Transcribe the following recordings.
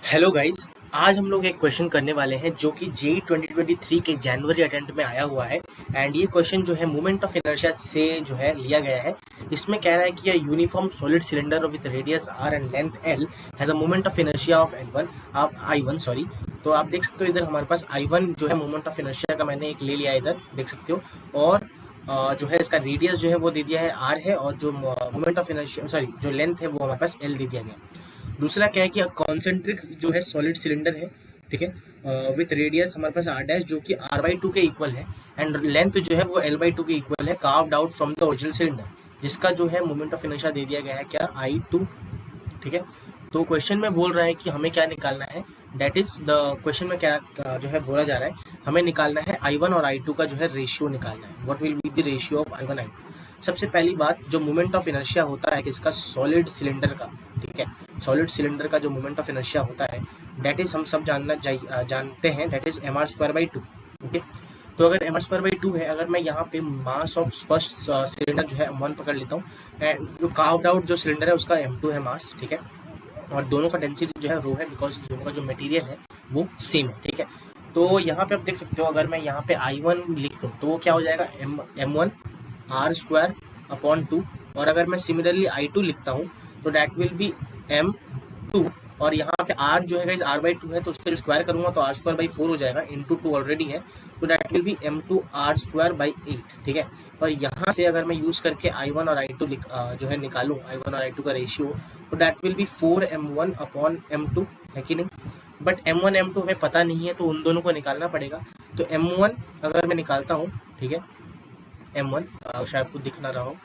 Hello guys. आज हम लोग एक क्वेश्चन करने वाले हैं जो कि जेई 2023 के जनवरी अटेम्प्ट में आया हुआ है। एंड ये क्वेश्चन जो है मोमेंट ऑफ इनर्शिया से जो है लिया गया है। इसमें कह रहा है कि uniform solid cylinder with radius R and length L has a moment of inertia of L one आप आई1 सॉरी। तो आप देख सकते हो इधर हमारे पास आई1 जो है मोमेंट ऑफ इनर्शिया का मैंने एक ले लिया है, इधर देख सकते हो। और जो है इसका रेडियस जो है वो दे दिया है आर है, और जो मोमेंट ऑफ इनर्शिया सॉरी जो लेंथ है वो हमारे पास एल दे दिया गया। दूसरा क्या है कि कॉन्सेंट्रिक जो है सॉलिड सिलेंडर है, ठीक है, विथ रेडियस हमारे पास आर डैश जो कि आर बाई टू के इक्वल है, एंड लेंथ जो है वो एल बाई टू के इक्वल है, carved out from the original cylinder, जिसका जो है मोमेंट ऑफ इनर्शिया दे दिया गया है क्या, आई टू। ठीक है। तो क्वेश्चन में बोल रहा है कि हमें क्या निकालना है, डेट इज द क्वेश्चन में क्या जो है बोला जा रहा है, हमें निकालना है आई वन और आई टू का जो है रेशियो निकालना है। What will be the ratio of I one I two. सबसे पहली बात, जो मोमेंट ऑफ इनर्शिया होता है किसका, सॉलिड सिलेंडर का, ठीक है। सॉलिड सिलेंडर का जो मोमेंट ऑफ इनर्शिया होता है डेट इज हम सब जानते हैं, that is M R square by two. Okay. तो अगर M R square by two है, अगर मैं यहाँ पे मास ऑफ फर्स्ट सिलेंडर जो है M1 पकड़ लेता हूँ, एंड जो कार्व्ड आउट जो सिलेंडर है उसका M2 है मास, ठीक है। और दोनों का डेंसिटी जो है रो है, बिकॉज दोनों का जो मटेरियल है वो सेम है, ठीक है। तो यहाँ पे आप देख सकते हो, अगर मैं यहाँ पे आई1 लिख दूँ तो वो क्या हो जाएगा, M1 are square upon two. और अगर मैं सिमिलरली आई2 लिखता हूँ तो डैट विल बी M2। और यहाँ पे r जो है आर बाई टू है, तो उसका जो स्क्वायर करूंगा तो आर स्क्वायर बाई फोर हो जाएगा, इंटू टू ऑलरेडी है, तो that will be M2 R square by eight, ठीक है। और यहाँ से अगर मैं यूज करके आई1 और आई2 जो है निकालूं, आई1 और आई2 का रेशियो, तो that will B 4m1 upon M2, है कि नहीं। बट M1 M2 हमें पता नहीं है, तो उन दोनों को निकालना पड़ेगा। तो M1 अगर मैं निकालता हूँ, ठीक है, M1 शायद आपको दिख ना रहा हो,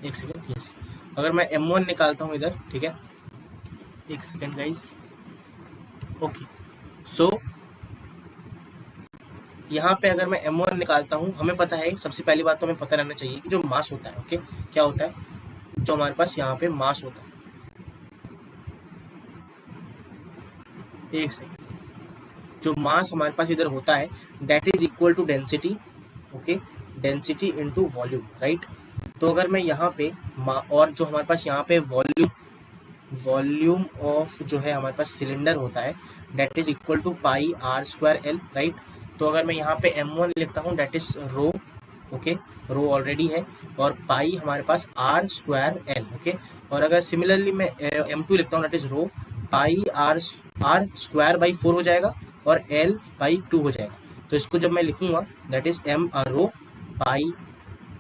एक सेकेंड, यस। अगर मैं M1 निकालता हूँ इधर, ठीक है, एक सेकेंड गाइस, ओके। सो यहाँ पे अगर मैं M1 निकालता हूँ, हमें पता है, सबसे पहली बात तो हमें पता रहना चाहिए कि जो मास होता है, ओके, क्या होता है, जो हमारे पास यहाँ पे मास होता है, एक सेकेंड, जो मास हमारे पास इधर होता है that is equal to density, okay, density into volume, right. तो अगर मैं यहाँ पे और जो हमारे पास यहाँ पे वॉल्यूम ऑफ जो है हमारे पास सिलेंडर होता है that is equal to pi R square L, right. तो अगर मैं यहाँ पे M1 लिखता हूँ that is rho, okay, rho already है, और पाई हमारे पास आर स्क्वायर एल, ओके। और अगर सिमिलरली मैं M2 लिखता हूँ that is rho pi R square by four हो जाएगा, और एल बाई टू हो जाएगा। तो इसको जब मैं लिखूंगा that is M rho pi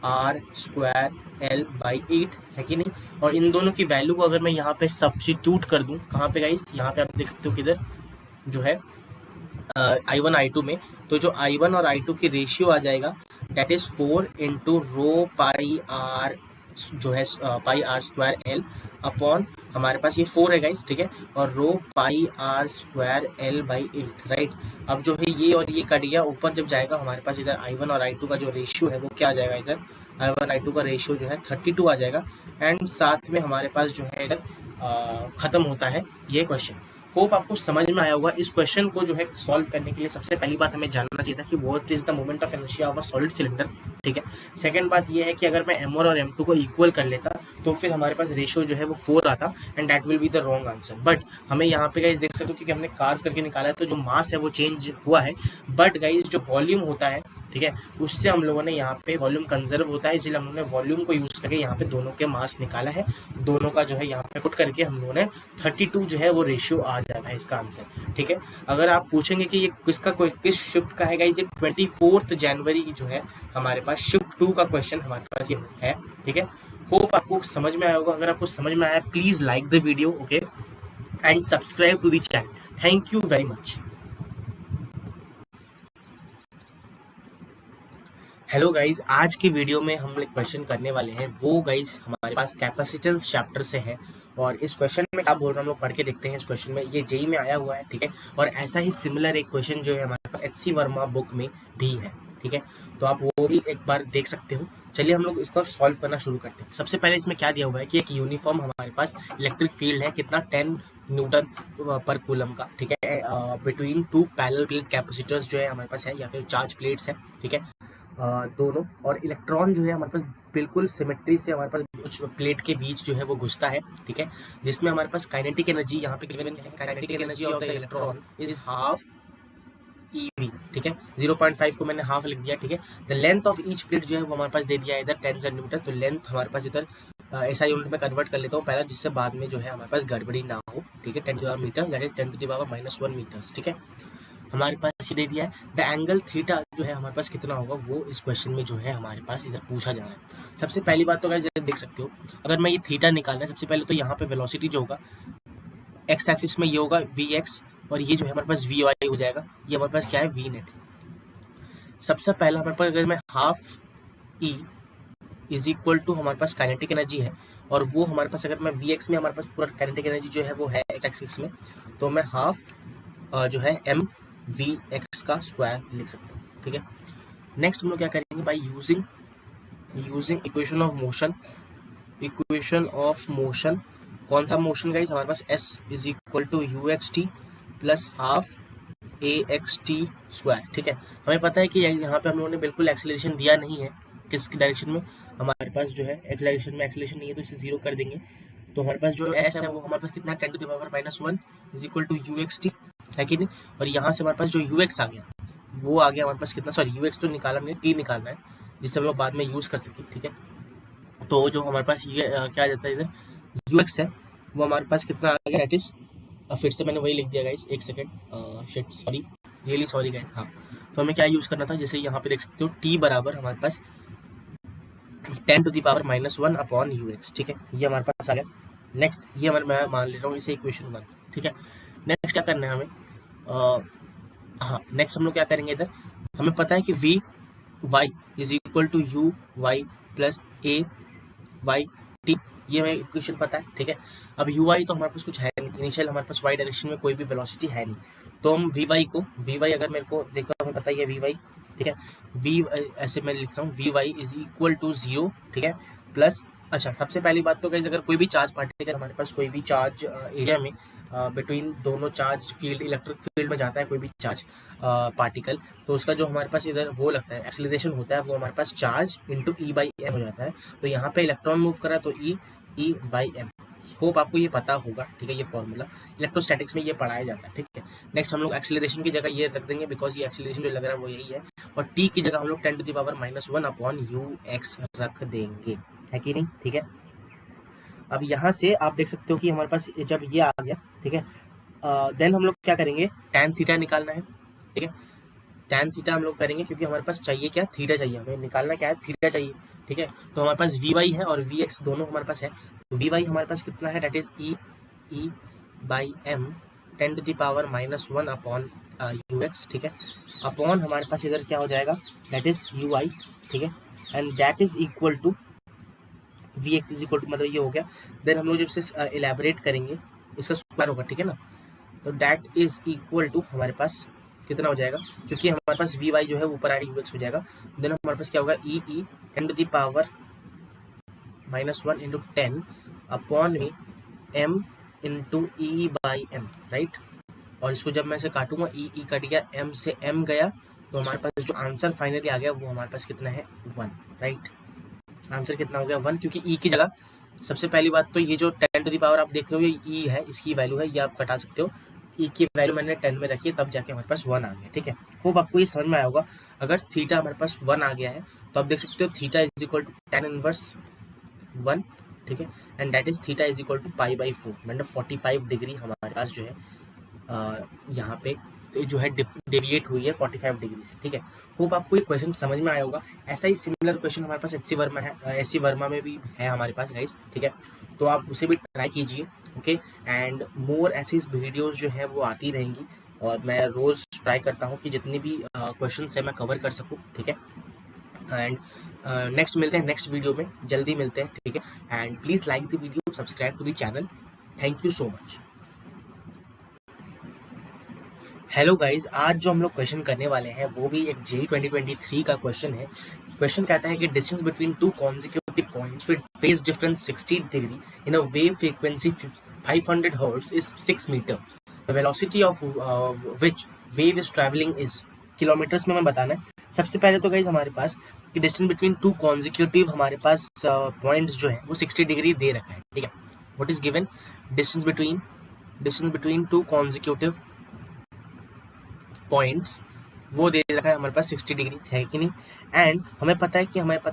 R square L by eight, है कि नहीं। और इन दोनों की वैल्यू को अगर मैं यहाँ पे सब्स्टिट्यूट कर दूँ, कहाँ पे गाइस, यहाँ पे आप देख सकते हो किधर जो है I1 I2 में, तो जो I1 और I2 की रेशियो आ जाएगा that is 4 into rho pi R जो है pi R square L upon, हमारे पास ये 4 है गाइस, ठीक है, और rho pi R square L by eight, right. अब जो है ये और ये कट गया, ऊपर जब जाएगा हमारे पास इधर I1 और I2 का जो रेशियो है वो क्या आ जाएगा, इधर I1 I2 का रेशियो जो है 32 आ जाएगा। एंड साथ में हमारे पास जो है इधर खत्म होता है ये क्वेश्चन। होप आपको समझ में आया होगा। इस क्वेश्चन को जो है सॉल्व करने के लिए सबसे पहली बात हमें जानना चाहिए था कि what is the moment of inertia of a solid cylinder, ठीक है। सेकंड बात ये है कि अगर मैं M1 और M2 को इक्वल कर लेता तो फिर हमारे पास रेशियो जो है वो 4 आता, and that will be the wrong answer. But हमें यहाँ पे गाइस देख सकते हो क्योंकि हमने कार्व करके निकाला है, तो जो मास है वो चेंज हुआ है, बट गाइस जो वॉल्यूम होता है, ठीक है, उससे हम लोगों ने यहाँ पे वॉल्यूम कंजर्व होता है, इसलिए हम लोगों ने वॉल्यूम को यूज करके यहाँ पे दोनों के मास निकाला है। दोनों का जो है यहाँ पे पुट करके हम लोगों ने 32 जो है वो रेशियो आ जाता है इसका आंसर, ठीक है। अगर आप पूछेंगे कि ये किस शिफ्ट का है गाइस, ये 24 जनवरी की जो है हमारे पास शिफ्ट 2 का क्वेश्चन हमारे पास ये है, ठीक है। होप आपको समझ में आया होगा। अगर आपको समझ में आया please like the video, okay, and subscribe to the channel. Thank you very much. Hello guys, आज की वीडियो में हम एक क्वेश्चन करने वाले हैं, वो गाइज हमारे पास कैपेसिटेंस चैप्टर से है। और इस क्वेश्चन में क्या बोल रहा हूँ, हम लोग पढ़ के देखते हैं। इस क्वेश्चन में ये जेई में आया हुआ है, ठीक है, और ऐसा ही सिमिलर एक क्वेश्चन जो है हमारे पास HC वर्मा बुक में भी है, ठीक है। तो आप वो भी एक बार देख सकते हो। चलिए हम लोग इसको सॉल्व करना शुरू करते हैं। सबसे पहले इसमें क्या दिया हुआ है कि एक यूनिफॉर्म हमारे पास इलेक्ट्रिक फील्ड है, कितना 10 न्यूटन पर कूलम का, ठीक है, between two parallel plate capacitors जो है हमारे पास है, या फिर चार्ज प्लेट्स है, ठीक है। दोनों, और इलेक्ट्रॉन जो है हमारे पास बिल्कुल सिमेट्री से हमारे पास कुछ प्लेट के बीच जो है वो घुसता है, ठीक है, जिसमें हमारे पास काइनेटिक एनर्जी यहाँ पे kinetic energy of the electron is half EV, ठीक है, 0.5 को मैंने हाफ लिख दिया, ठीक है। The length of each plate जो है वो हमारे पास दे दिया है इधर 10 सेंटीमीटर, तो लेंथ हमारे पास इधर ऐसा यूनिट में कन्वर्ट कर लेता हूँ पहला, जिससे बाद में जो है हमारे पास गड़बड़ी ना हो, ठीक है। 10 to the power metre, that is 10 to the power -1 metres, ठीक है। हमारे पास ये दे दिया है द एंगल थीटा जो है हमारे पास कितना होगा, वो इस क्वेश्चन में जो है हमारे पास इधर पूछा जा रहा है। सबसे पहली बात तो गाइस देख सकते हो, अगर मैं ये थीटा निकालना है, सबसे पहले तो यहाँ पे वेलोसिटी जो होगा एक्स एक्सिस में ये होगा Vx, और ये जो है हमारे पास Vy हो जाएगा, ये हमारे पास क्या है V नेट। सबसे पहला हमारे पास अगर मैं half E is equal to हमारे पास काइनेटिक एनर्जी है, और वो हमारे पास अगर मैं Vx में हमारे पास पूरा काइनेटिक एनर्जी जो है वो है एक्स एक्सिस में, तो मैं हाफ जो है m Vx का स्क्वायर लिख सकता हूँ, ठीक है। नेक्स्ट हम लोग क्या करेंगे, by using equation of motion, कौन सा मोशन गाइस, हमारे पास s is equal to uxt plus half axt square, ठीक है। हमें पता है कि यहाँ पे हम लोगों ने बिल्कुल एक्सेलरेशन दिया नहीं है, किस डायरेक्शन में, हमारे पास जो है एक्स डायरेक्शन में एक्सेलरेशन नहीं है, तो इसे 0 कर देंगे। तो हमारे पास जो s है वो हमारे पास कितना 10 to the power -1 is equal to uxt है कि नहीं, और यहाँ से हमारे पास जो ux आ गया वो आ गया हमारे पास कितना, सॉरी ux तो निकाला नहीं, t निकालना है, जिससे हम लोग बाद में यूज़ कर सकें, ठीक है। तो जो हमारे पास ये क्या आ जाता है इधर ux है, वो हमारे पास कितना आ गया, दैट इज फिर से मैंने वही लिख दिया गाइस, एक second, shit sorry, really sorry guys. हाँ, तो हमें क्या यूज़ करना था, जैसे यहाँ पे देख सकते हो t बराबर हमारे पास 10 to the power -1 upon ux, ठीक है, ये हमारे पास आ गया। नेक्स्ट ये हमारे मैं मान ले रहा हूँ इसे इक्वेशन 1, ठीक है। नेक्स्ट क्या करना है हमें, हाँ नेक्स्ट हम लोग क्या करेंगे, इधर हमें पता है कि Vy is equal to uy plus AyT, ये हमें इक्वेशन पता है, ठीक है। अब uy तो हमारे पास कुछ है नहीं, इनिशियल हमारे पास y डायरेक्शन में कोई भी वेलोसिटी है नहीं, तो हम Vy अगर मेरे को देखो, हमें पता ही है Vy, ठीक है, ऐसे मैं लिख रहा हूँ Vy इज इक्वल टू 0, ठीक है, प्लस, अच्छा सबसे पहली बात तो गाइस, अगर कोई भी चार्ज पार्टिकल हमारे पास कोई भी चार्ज एरिया में बिटवीन दोनों चार्ज फील्ड, इलेक्ट्रिक फील्ड में जाता है कोई भी चार्ज पार्टिकल, तो उसका जो हमारे पास इधर वो लगता है एक्सेलरेशन होता है, वो हमारे पास चार्ज इंटू E/m हो जाता है। तो यहाँ पे इलेक्ट्रॉन मूव कर रहा है तो E/m, होप आपको ये पता होगा, ठीक है, ये फॉर्मूला इलेक्ट्रोस्टैटिक्स में ये पढ़ाया जाता है, ठीक है। नेक्स्ट हम लोग एक्सेलरेशन की जगह ये रख देंगे, बिकॉज ये एक्सेलरेशन जो लग रहा है वो यही है, और t की जगह हम लोग 10 to the power -1 upon ux रख देंगे, है कि नहीं, ठीक है। अब यहाँ से आप देख सकते हो कि हमारे पास जब ये आ गया, ठीक है, देन हम लोग क्या करेंगे, tan थीटा निकालना है, ठीक है। tan थीटा हम लोग करेंगे क्योंकि हमारे पास चाहिए क्या, थीटा चाहिए, हमें निकालना क्या है, थीटा चाहिए, ठीक है। तो हमारे पास Vy है और Vx दोनों हमारे पास है, तो Vy हमारे पास कितना है, that is E/m 10 to the power -1 upon ux, ठीक है, अपॉन हमारे पास इधर क्या हो जाएगा, दैट इज uy, ठीक है, and that is equal to Vx is equal to, मतलब ये हो गया। देन हम लोग जब से इलेबोरेट करेंगे इसका स्क्वायर होगा, ठीक है ना, तो दैट इज इक्वल टू हमारे पास कितना हो जाएगा, क्योंकि हमारे पास Vy जो है ऊपर आ रही ux हो जाएगा, देन हमारे पास क्या होगा, E 10 to the power -1 into 10 upon में m इंटू E/m, राइट। और इसको जब मैं इसे काटूंगा, E कट गया, m से m गया, तो हमारे पास जो आंसर फाइनली आ गया वो हमारे पास कितना है, 1, राइट। आंसर कितना हो गया, 1, क्योंकि E की जगह सबसे पहली बात तो ये जो 10 टू द पावर आप देख रहे हो ये E है, इसकी वैल्यू है, ये आप कटा सकते हो, E की वैल्यू मैंने 10 में रखी है, तब जाके हमारे पास 1 आ गया, ठीक है। होप आपको ये समझ में आया होगा। अगर थीटा हमारे पास 1 आ गया है तो आप देख सकते हो theta is equal to tan inverse 1, ठीक है, and that is theta is equal to π/4, मतलब 45 डिग्री हमारे पास जो है यहाँ पे जो है डेविएट हुई है 45 डिग्री से, ठीक है। होप आपको ये क्वेश्चन समझ में आया होगा। ऐसा ही सिमिलर क्वेश्चन हमारे पास एच सी वर्मा में भी है हमारे पास गाइस, ठीक है, तो आप उसे भी ट्राई कीजिए, ओके। एंड मोर ऐसी वीडियोस जो है वो आती रहेंगी, और मैं रोज़ ट्राई करता हूँ कि जितने भी क्वेश्चन है मैं कवर कर सकूँ, ठीक है। एंड नेक्स्ट मिलते हैं नेक्स्ट वीडियो में, जल्दी मिलते हैं, ठीक है। And please like the video, subscribe to the channel, thank you so much. Hello guys, आज जो हम लोग क्वेश्चन करने वाले हैं वो भी एक JEE 2023 का क्वेश्चन है। क्वेश्चन कहता है कि distance between two consecutive points with phase difference 60 degree in a wave frequency 500 hertz is 6 metre. The velocity of which wave is travelling is, kilometres में हमें बताना है। सबसे पहले तो गाइज हमारे पास कि डिस्टेंस बिटवीन टू कॉन्जिक्यूटिव हमारे पास पॉइंट्स जो है वो 60 डिग्री दे रखा है, ठीक है। What is given, distance between two consecutive points वो दे रखा है हमारे पास 60 डिग्री, है कि नहीं। एंड हमें पता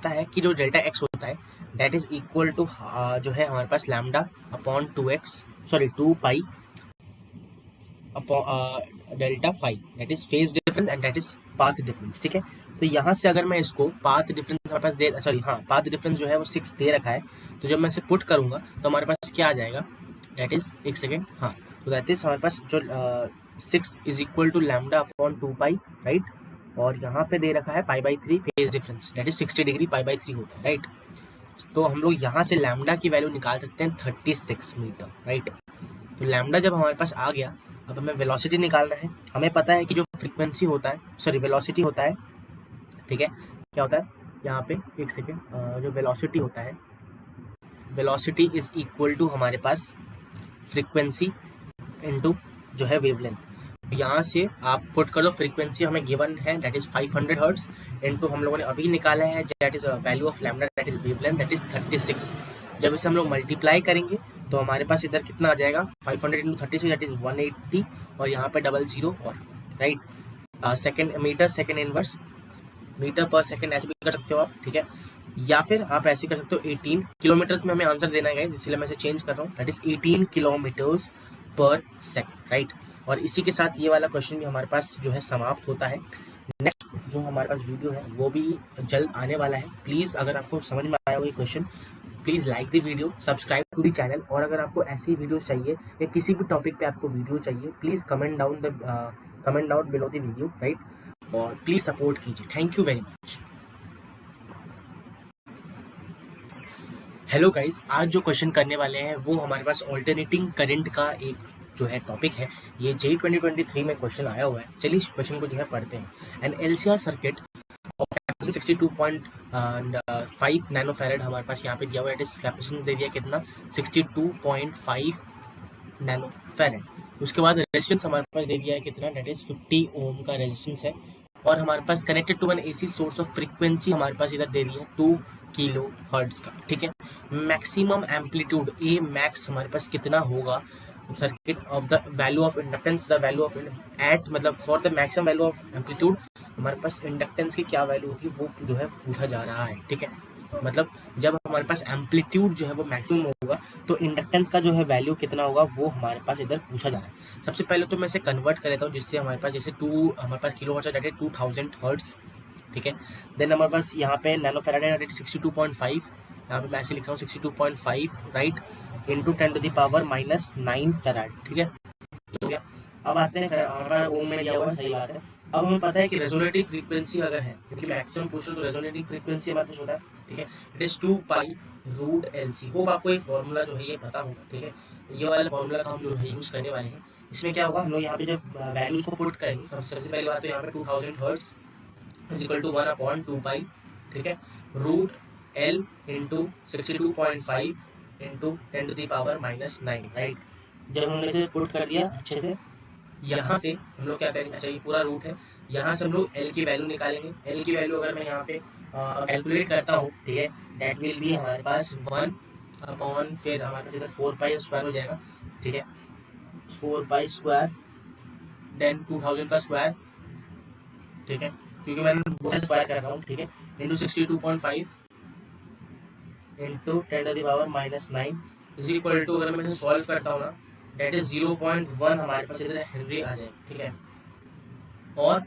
है कि जो डेल्टा एक्स होता है दैट इज इक्वल टू जो है हमारे पास lambda upon 2 pi delta phi, that is phase difference and that is path difference, ठीक है। तो यहाँ से अगर मैं इसको पाथ डिफरेंस हमारे पास पाथ डिफरेंस जो है वो 6 दे रखा है, तो जब मैं इसे पुट करूंगा तो हमारे पास क्या आ जाएगा, दैट इज एक सेकेंड, हाँ, तो दैट इज हमारे पास जो 6 is equal to lambda upon 2 pi, right. और यहाँ पे दे रखा है π/3 phase difference, that is 60 degree π/3 होता है, राइट। तो हम लोग यहाँ से लैम्डा की वैल्यू निकाल सकते हैं 36 मीटर, राइट। तो लैम्डा जब हमारे पास आ गया, अब हमें वेलोसिटी निकालना है। हमें पता है कि जो फ्रीक्वेंसी होता है, वेलोसिटी होता है, ठीक है, क्या होता है यहाँ पे, एक सेकेंड, जो वेलोसिटी होता है, वेलोसिटी इज इक्वल टू हमारे पास फ्रीक्वेंसी इनटू जो है वेवलेंथ। यहाँ से आप पुट कर दो, फ्रीक्वेंसी हमें गिवन है दैट इज 500 हर्ट्ज, इनटू हम लोगों ने अभी निकाला है that is value of lambda that is wavelength that is 36। जब इसे हम लोग मल्टीप्लाई करेंगे तो हमारे पास इधर कितना आ जाएगा, 500 इंटू 36 दैट इज 180, और यहाँ पे 00 और, right. Second metre second inverse, metre per second ऐसे भी कर सकते हो आप, ठीक है। या फिर आप ऐसे कर सकते हो 18 किलोमीटर्स में हमें आंसर देना है, इसलिए मैं इसे चेंज कर रहा हूँ, दैट इज 18 किलोमीटर्स पर सेकेंड, राइट। और इसी के साथ ये वाला क्वेश्चन भी हमारे पास जो है समाप्त होता है। नेक्स्ट जो हमारे पास वीडियो है वो भी जल्द आने वाला है। प्लीज़ अगर आपको समझ में आया हो ये question, please like the video, subscribe to the channel, और अगर आपको ऐसी वीडियोस चाहिए या किसी भी टॉपिक पे आपको वीडियो चाहिए, please comment down below the video, right. और प्लीज़ सपोर्ट कीजिए। Thank you very much. Hello guys, आज जो क्वेश्चन करने वाले हैं वो हमारे पास ऑल्टरनेटिंग करंट का एक जो है टॉपिक है। ये JEE 2023 में क्वेश्चन आया हुआ है। चलिए इस क्वेश्चन को जो है पढ़ते हैं। An LCR circuit of 62.5 nanofarad हमारे पास यहाँ पे दिया हुआ है। कैपेसिटेंस दे दिया कितना, 62.5 नैनोफैरड। उसके बाद रेजिस्टेंस हमारे पास दे दिया है कितना, दैट इज 50 ओम का रेजिस्टेंस है। और हमारे पास connected to an AC source of frequency हमारे पास इधर दे दी है 2 किलो हर्ट्ज का, ठीक है। मैक्सिमम एम्पलीट्यूड ए मैक्स हमारे पास कितना होगा circuit of the value of inductance, the value of at मतलब for the maximum value of amplitude हमारे पास इंडक्टेंस की क्या वैल्यू होगी वो जो है पूछा जा रहा है, ठीक है। मतलब जब हमारे पास एम्पलीट्यूड जो है वो मैक्सिमम होगा तो इंडक्टेंस का जो है वैल्यू कितना होगा वो हमारे पास इधर पूछा जा रहा है। सबसे पहले तो मैं इसे कन्वर्ट कर लेता हूँ, जिससे हमारे पास जैसे हमारे पास किलो हर्ट्ज है 2000 हर्ट्ज, ठीक है। देन हमारे पास यहाँ पे नैनोफैराड है 62.5, यहाँ पे मैं ऐसे लिख रहा हूँ 62.5, राइट, इंटू 10⁻⁻9 फैराड, ठीक है। ठीक है, अब आते हैं हमारा ओम में दिया हुआ, सही बात है। अब हमें पता है कि रेजोनेटिंग फ्रीक्वेंसी अगर है, क्योंकि मैक्सिमम पूछ तो रेजोनेटिंग फ्रीक्वेंसी हमारे पास होता है, ठीक है, it is 2 pi root LC। Hope आपको ये फॉर्मूला जो है ये पता होगा, ठीक है। ये वाला फॉर्मूला का हम जो है यूज करने वाले हैं। इसमें क्या होगा, हम लोग यहाँ पे जब वैल्यूज को पुट करेंगे तो सबसे पहली बात तो यहाँ पे 2000 hertz is equal to 1/2 pi, ठीक है, root L into 62.5 into 10⁻⁻9, right. जब हमने इसे पुट कर दिया अच्छे से, यहाँ से हम लोग क्या करेंगे, अच्छा ये पूरा रूट है, यहाँ से हम लोग L की वैल्यू निकालेंगे। L की वैल्यू अगर मैं यहाँ पे कैलकुलेट करता हूँ, ठीक है, दैट विल बी हमारे पास 1 अपॉन, फिर हमारे पास इधर 4 पाई स्क्वायर हो जाएगा, ठीक है, 4 पाई स्क्वायर देन 2000 का स्क्वायर, ठीक है, क्योंकि मैंने बहुत स्क्वायर कर रहा हूँ, ठीक है, into 62.5 into 10⁻�9 is equal to, अगर मैं इसे सॉल्व करता हूँ ना, दैट इज 0.1 हमारे पास इधर हेनरी आ जाए, ठीक है। और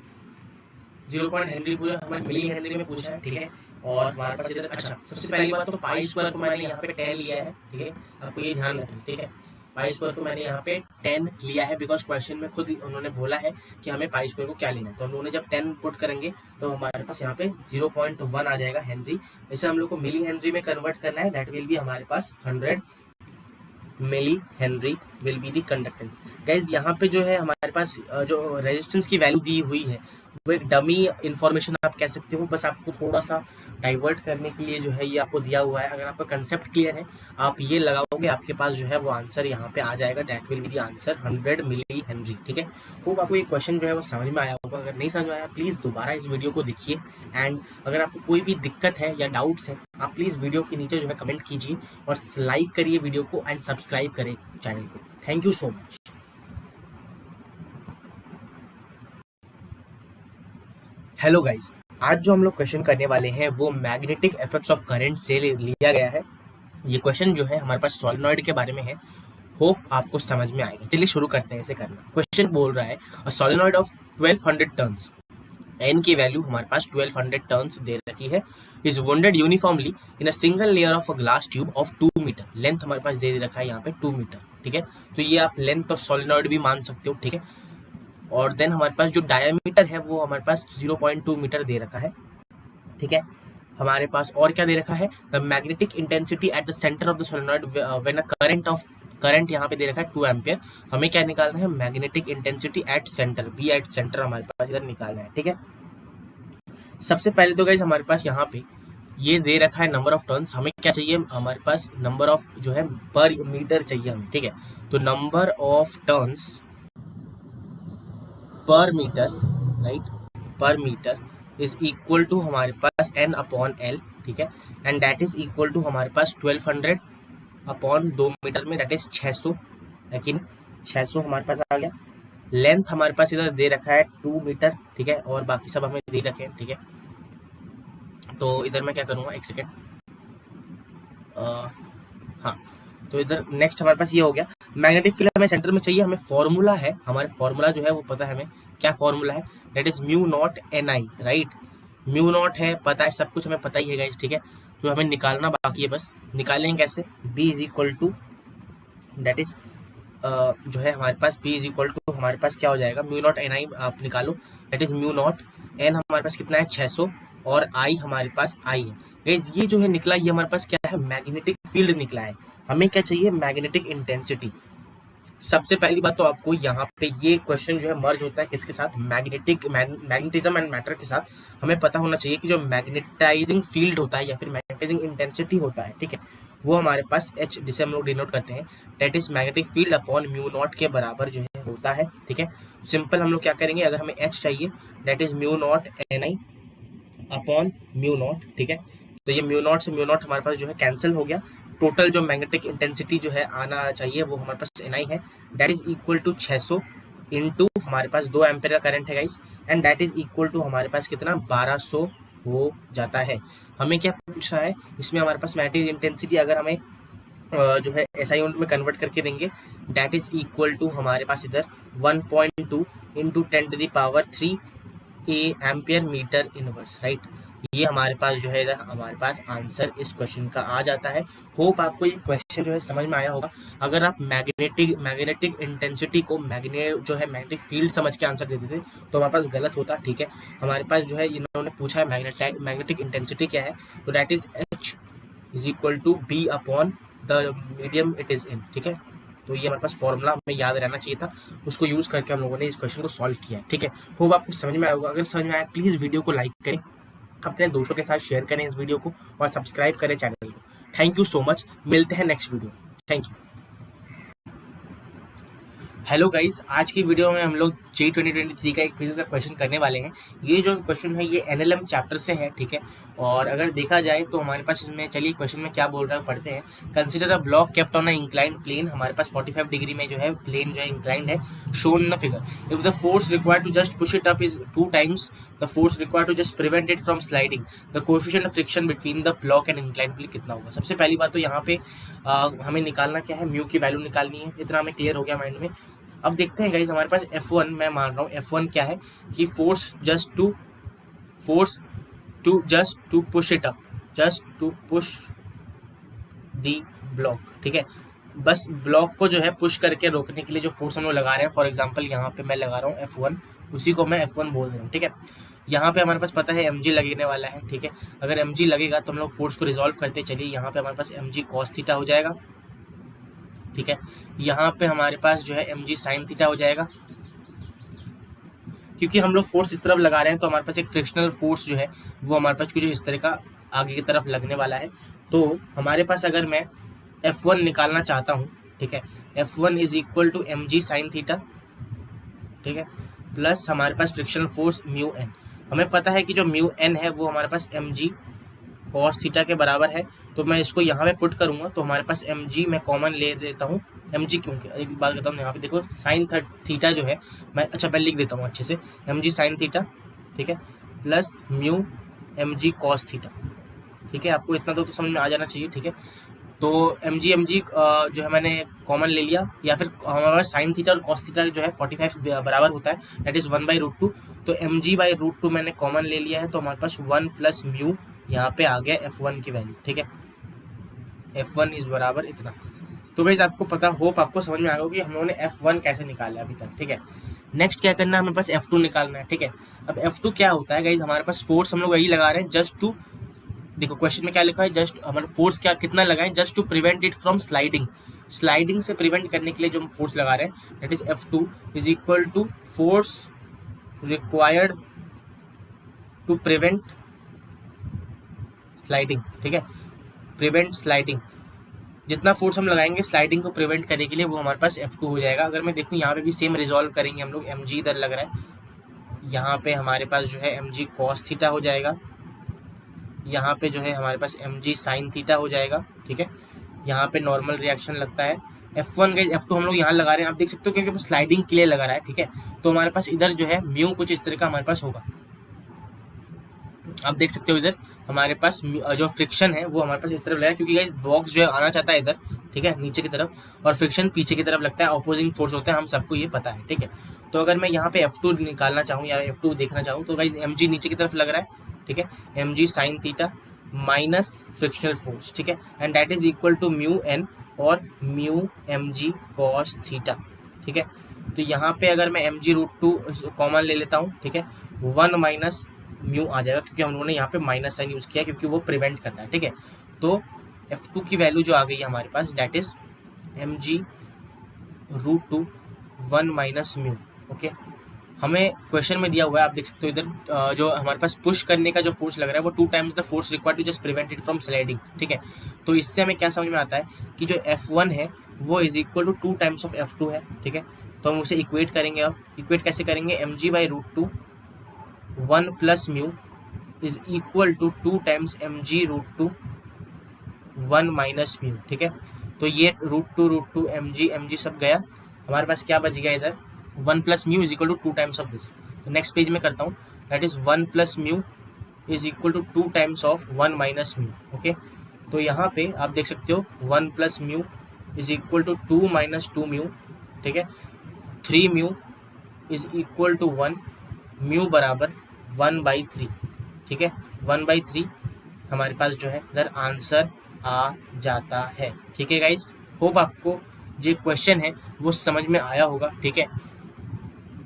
0. हेनरी पूरा हमारे मिली हेनरी में पूछा है, ठीक है। और हमारे पास इधर, अच्छा सबसे पहली बात तो पाई स्क्वायर को मैंने यहाँ पे 10 लिया है, ठीक है, आपको ये ध्यान रखना, ठीक है। पाई स्क्वायर को मैंने यहाँ पे 10 लिया है बिकॉज क्वेश्चन में खुद उन्होंने बोला है कि हमें पाई स्क्वायर को क्या लेना है। तो हम लोगों ने जब 10 पुट करेंगे तो हमारे पास यहाँ पे 0.1 आ जाएगा हेनरी। इसे हम लोग को मिली हेनरी में कन्वर्ट करना है, दैट विल बी हमारे पास 100 milli henry will be the conductance. Guys यहाँ पे जो है हमारे पास जो रेजिस्टेंस की वैल्यू दी हुई है वो एक डमी इंफॉर्मेशन आप कह सकते हो, बस आपको थोड़ा सा डाइवर्ट करने के लिए जो है ये आपको दिया हुआ है। अगर आपका कंसेप्ट क्लियर है, आप ये लगाओगे, आपके पास जो है वो आंसर यहाँ पे आ जाएगा। That will be the answer 100 milli henry. ठीक है, होप आपको ये क्वेश्चन जो है वो समझ में आया होगा। अगर नहीं समझ में आया प्लीज़ दोबारा इस वीडियो को देखिए, एंड अगर आपको कोई भी दिक्कत है या डाउट्स है आप प्लीज़ वीडियो के नीचे जो है कमेंट कीजिए और लाइक करिए वीडियो को एंड सब्सक्राइब करें चैनल को। Thank you so much. Hello guys, आज जो हम लोग क्वेश्चन करने वाले हैं वो मैग्नेटिक इफेक्ट्स ऑफ करंट से लिया गया है। ये क्वेश्चन जो है हमारे पास सोलेनॉइड के बारे में है। होप आपको समझ में आएगा। चलिए शुरू करते हैं इसे करना। क्वेश्चन बोल रहा है a solenoid of 1200 turns, N की वैल्यू हमारे पास 1200 टर्न्स दे रखी है, is welded uniformly in a single layer of a glass tube of 2 metre. Length हमारे पास दे रखा है यहाँ पे 2 मीटर। ठीक है, तो ये आप लेंथ ऑफ सोलेनॉइड भी मान सकते हो। ठीक है, और देन हमारे पास जो डायमीटर है वो हमारे पास 0.2 मीटर दे रखा है। ठीक है, हमारे पास और क्या दे रखा है, the magnetic intensity at the centre of the solenoid when a current यहाँ पे दे रखा है 2 एम्पियर। हमें क्या निकालना है, magnetic intensity at centre, B at centre हमारे पास इधर निकालना है। ठीक है, सबसे पहले तो गाइस हमारे पास यहाँ पे ये दे रखा है नंबर ऑफ टर्न्स। हमें क्या चाहिए, हमारे पास नंबर ऑफ जो है पर मीटर चाहिए हमें। ठीक है, तो number of turns per metre, right, per metre is equal to हमारे पास n अपॉन l। ठीक है, and that is equal to हमारे पास 1200 अपॉन 2 मीटर में, दैट इज 600 है कि नहीं, 600 हमारे पास आ गया। लेंथ हमारे पास इधर दे रखा है 2 मीटर। ठीक है, और बाकी सब हमें दे रखे हैं। ठीक है, तो इधर मैं क्या करूँगा, एक सेकेंड, हाँ, तो इधर नेक्स्ट हमारे पास ये हो गया। मैग्नेटिक फील्ड हमें सेंटर में चाहिए। हमें फॉर्मूला है, हमारे फॉर्मूला जो है वो पता है हमें, क्या फॉर्मूला है, that is mu not an I, right. Mu naught है, पता है, सब कुछ हमें पता ही है गाइस। ठीक है, तो हमें निकालना बाकी है, बस निकालेंगे कैसे, b is equal to, that is जो है हमारे पास b इज इक्वल टू हमारे पास क्या हो जाएगा, म्यू नॉट एन आई आप निकालो, that is mu not an हमारे पास कितना है 600 और आई हमारे पास आई है। गाइस ये जो है निकला, ये हमारे पास क्या है, मैग्नेटिक फील्ड निकला है। हमें क्या चाहिए, मैग्नेटिक इंटेंसिटी। सबसे पहली बात तो आपको यहाँ पे ये क्वेश्चन जो है मर्ज होता है किसके साथ, मैग्नेटिज्म एंड मैटर के साथ। हमें पता होना चाहिए कि जो मैग्नेटाइजिंग फील्ड होता है या फिर मैग्नेटाइजिंग इंटेंसिटी होता है, ठीक है, वो हमारे पास एच, जिसे हम लोग डिनोट करते हैं, that is magnetic field upon mu naught के बराबर जो है होता है। ठीक है, सिंपल हम लोग क्या करेंगे, अगर हमें एच चाहिए that is mu not an I upon mu naught. ठीक है, तो ये म्यू नॉट से म्यू नॉट हमारे पास जो है कैंसिल हो गया। टोटल जो मैग्नेटिक इंटेंसिटी जो है आना चाहिए वो हमारे पास एन आई है, that is equal to 600 into हमारे पास 2 एम्पेयर का करंट है guys, and that is equal to हमारे पास कितना, 1200 हो जाता है। हमें क्या पूछ रहा है इसमें, हमारे पास मैग्नेटिक इंटेंसिटी अगर हमें जो है एसआई यूनिट में कन्वर्ट करके देंगे, दैट इज इक्वल टू हमारे पास इधर 1.2 into 10⁻³ A ampere metre inverse, right. ये हमारे पास जो है इधर हमारे पास आंसर इस क्वेश्चन का आ जाता है। होप आपको ये क्वेश्चन जो है समझ में आया होगा। अगर आप मैग्नेटिक इंटेंसिटी को जो है मैग्नेटिक फील्ड समझ के आंसर देते थे तो हमारे पास गलत होता। ठीक है, हमारे पास जो है इन्होंने पूछा है मैग्नेटिक इंटेंसिटी क्या है, तो that is H is equal to B upon the medium it is in. ठीक है, तो ये हमारे पास फॉर्मूला हमें याद रहना चाहिए था, उसको यूज करके हम लोगों ने इस क्वेश्चन को सॉल्व किया है। ठीक है, होप आपको समझ में आया होगा। अगर समझ में आया प्लीज वीडियो को लाइक करें, अपने दोस्तों के साथ शेयर करें इस वीडियो को और सब्सक्राइब करें चैनल को। थैंक यू सो मच, मिलते हैं next video. Thank you. Hello guys, आज की वीडियो में हम लोग JEE 2023 का एक फिजिक्स का क्वेश्चन करने वाले हैं। ये जो क्वेश्चन है ये NLM चैप्टर से है। ठीक है, और अगर देखा जाए तो हमारे पास इसमें, चलिए क्वेश्चन में क्या बोल रहा है पढ़ते हैं। Consider a block kept on a inclined plane, हमारे पास 45 डिग्री में जो है प्लेन जो है इंक्लाइंड है, shown in the figure. If the force required to just push it up is 2 times the force required to just prevent it from sliding, the coefficient of friction between the block and inclined plane कितना होगा। सबसे पहली बात तो यहाँ पे हमें निकालना क्या है, म्यू की वैल्यू निकालनी है। इतना हमें क्लियर हो गया माइंड में। अब देखते हैं गाइस, हमारे पास F1 मैं मान रहा हूँ, F1 क्या है कि force just to push it up, just to push the block. ठीक है, बस ब्लॉक को जो है पुश करके रोकने के लिए जो फोर्स हम लोग लगा रहे हैं, फॉर एग्जांपल यहाँ पे मैं लगा रहा हूँ F1, उसी को मैं F1 बोल रहा हूँ। ठीक है, यहाँ पे हमारे पास पता है mg लगने वाला है। ठीक है, अगर mg लगेगा तो हम लोग फोर्स को रिजॉल्व करते चलिए। यहाँ पे हमारे पास mg cos थीटा हो जाएगा। ठीक है, यहाँ पे हमारे पास जो है mg sin थीटा हो जाएगा। क्योंकि हम लोग फोर्स इस तरफ लगा रहे हैं तो हमारे पास एक फ्रिक्शनल फोर्स जो है वो हमारे पास कुछ इस तरह का आगे की तरफ लगने वाला है। तो हमारे पास अगर मैं F1 निकालना चाहता हूँ, ठीक है, F1 is equal to mg sine theta, ठीक है, प्लस हमारे पास फ्रिक्शनल फोर्स म्यू एन। हमें पता है कि जो म्यू एन है वो हमारे पास mg कॉस थीटा के बराबर है। तो मैं इसको यहाँ पे पुट करूँगा तो हमारे पास mg मैं कॉमन ले लेता हूँ। mg क्योंकि एक बात कहता हूँ, यहाँ पे देखो साइन थीटा जो है मैं, अच्छा मैं लिख देता हूँ अच्छे से, mg साइन थीटा, ठीक है, plus mu mg cos theta, ठीक है। आपको इतना तो समझ में आ जाना चाहिए, ठीक है। तो mg जो है मैंने कॉमन ले लिया, या फिर हमारे पास साइन थीटा और कॉस थीटा जो है 45 बराबर होता है, दैट इज 1/√2। तो mg/√2 मैंने कॉमन ले लिया है, तो हमारे पास 1 प्लस म्यू यहाँ पे आ गया F1 की वैल्यू, ठीक है। F1 इज बराबर इतना। तो गाइस आपको पता, होप आपको समझ में आ गया कि हम लोगों ने F1 कैसे निकाला अभी तक, ठीक है। नेक्स्ट क्या करना है, हमारे पास F2 निकालना है, ठीक है। अब F2 क्या होता है गाइस, हमारे पास फोर्स हम लोग यही लगा रहे हैं जस्ट टू, देखो क्वेश्चन में क्या लिखा है, जस्ट हमारा फोर्स क्या कितना लगाएं, just to prevent it from sliding. Sliding से प्रिवेंट करने के लिए जो हम फोर्स लगा रहे हैं, that is F2 is equal to force required to prevent sliding, ठीक है, प्रिवेंट स्लाइडिंग। जितना फोर्स हम लगाएंगे स्लाइडिंग को प्रिवेंट करने के लिए वो हमारे पास F2 हो जाएगा। अगर मैं देखूँ यहाँ पे भी सेम रिजॉल्व करेंगे हम लोग, mg इधर लग रहा है, यहाँ पे हमारे पास जो है mg cos थीटा हो जाएगा, यहाँ पे जो है हमारे पास mg साइन थीटा हो जाएगा, ठीक है। यहाँ पे नॉर्मल रिएक्शन लगता है। F1 गई, F2 हम लोग यहाँ लगा रहे हैं, आप देख सकते हो क्योंकि स्लाइडिंग के लिए लगा रहा है, ठीक है। तो हमारे पास इधर जो है म्यू कुछ इस तरह का हमारे पास होगा, आप देख सकते हो इधर हमारे पास जो फ्रिक्शन है वो हमारे पास इस तरफ लगा, क्योंकि गाइस बॉक्स जो है आना चाहता है इधर, ठीक है, नीचे की तरफ, और फ्रिक्शन पीछे की तरफ लगता है, ऑपोजिंग फोर्स होते हैं, हम सबको ये पता है, ठीक है। तो अगर मैं यहाँ पे F2 निकालना चाहूँ या F2 देखना चाहूँ तो गाइस mg नीचे की तरफ लग रहा है, ठीक है, mg sine theta minus frictional force, ठीक है, and that is equal to mu N और म्यू mg कॉस थीटा, ठीक है। तो यहाँ पे अगर मैं mg√2 कॉमन ले लेता हूँ, ठीक है, 1 माइनस म्यू आ जाएगा, क्योंकि हम लोगों ने यहाँ पे माइनस साइन यूज किया क्योंकि वो प्रिवेंट करता है, ठीक है। तो F2 की वैल्यू जो आ गई है हमारे पास, that is mg√2 1 minus mu, okay. हमें क्वेश्चन में दिया हुआ है, आप देख सकते हो इधर जो हमारे पास पुश करने का जो फोर्स लग रहा है वो 2 times the force required to just prevent it from sliding, ठीक है। तो इससे हमें क्या समझ में आता है कि जो F1 है वो is equal to 2 times of F2 है, ठीक है। तो हम उसे इक्वेट करेंगे। अब इक्वेट कैसे करेंगे, mg/√2 1 plus mu is equal to 2 times mg√2 1 minus mu, ठीक है। तो ये √2 mg सब गया, हमारे पास क्या बच गया इधर, 1 plus mu is equal to 2 times of this. तो नेक्स्ट पेज में करता हूँ, that is 1 plus mu is equal to 2 times of 1 minus mu, okay. तो यहाँ पे आप देख सकते हो 1 plus mu is equal to 2 minus 2 mu, ठीक है, 3 mu is equal to 1, mu बराबर 1/3, ठीक है, 1/3 हमारे पास जो है इधर आंसर आ जाता है, ठीक है गाइस। होप आपको जो क्वेश्चन है वो समझ में आया होगा, ठीक है।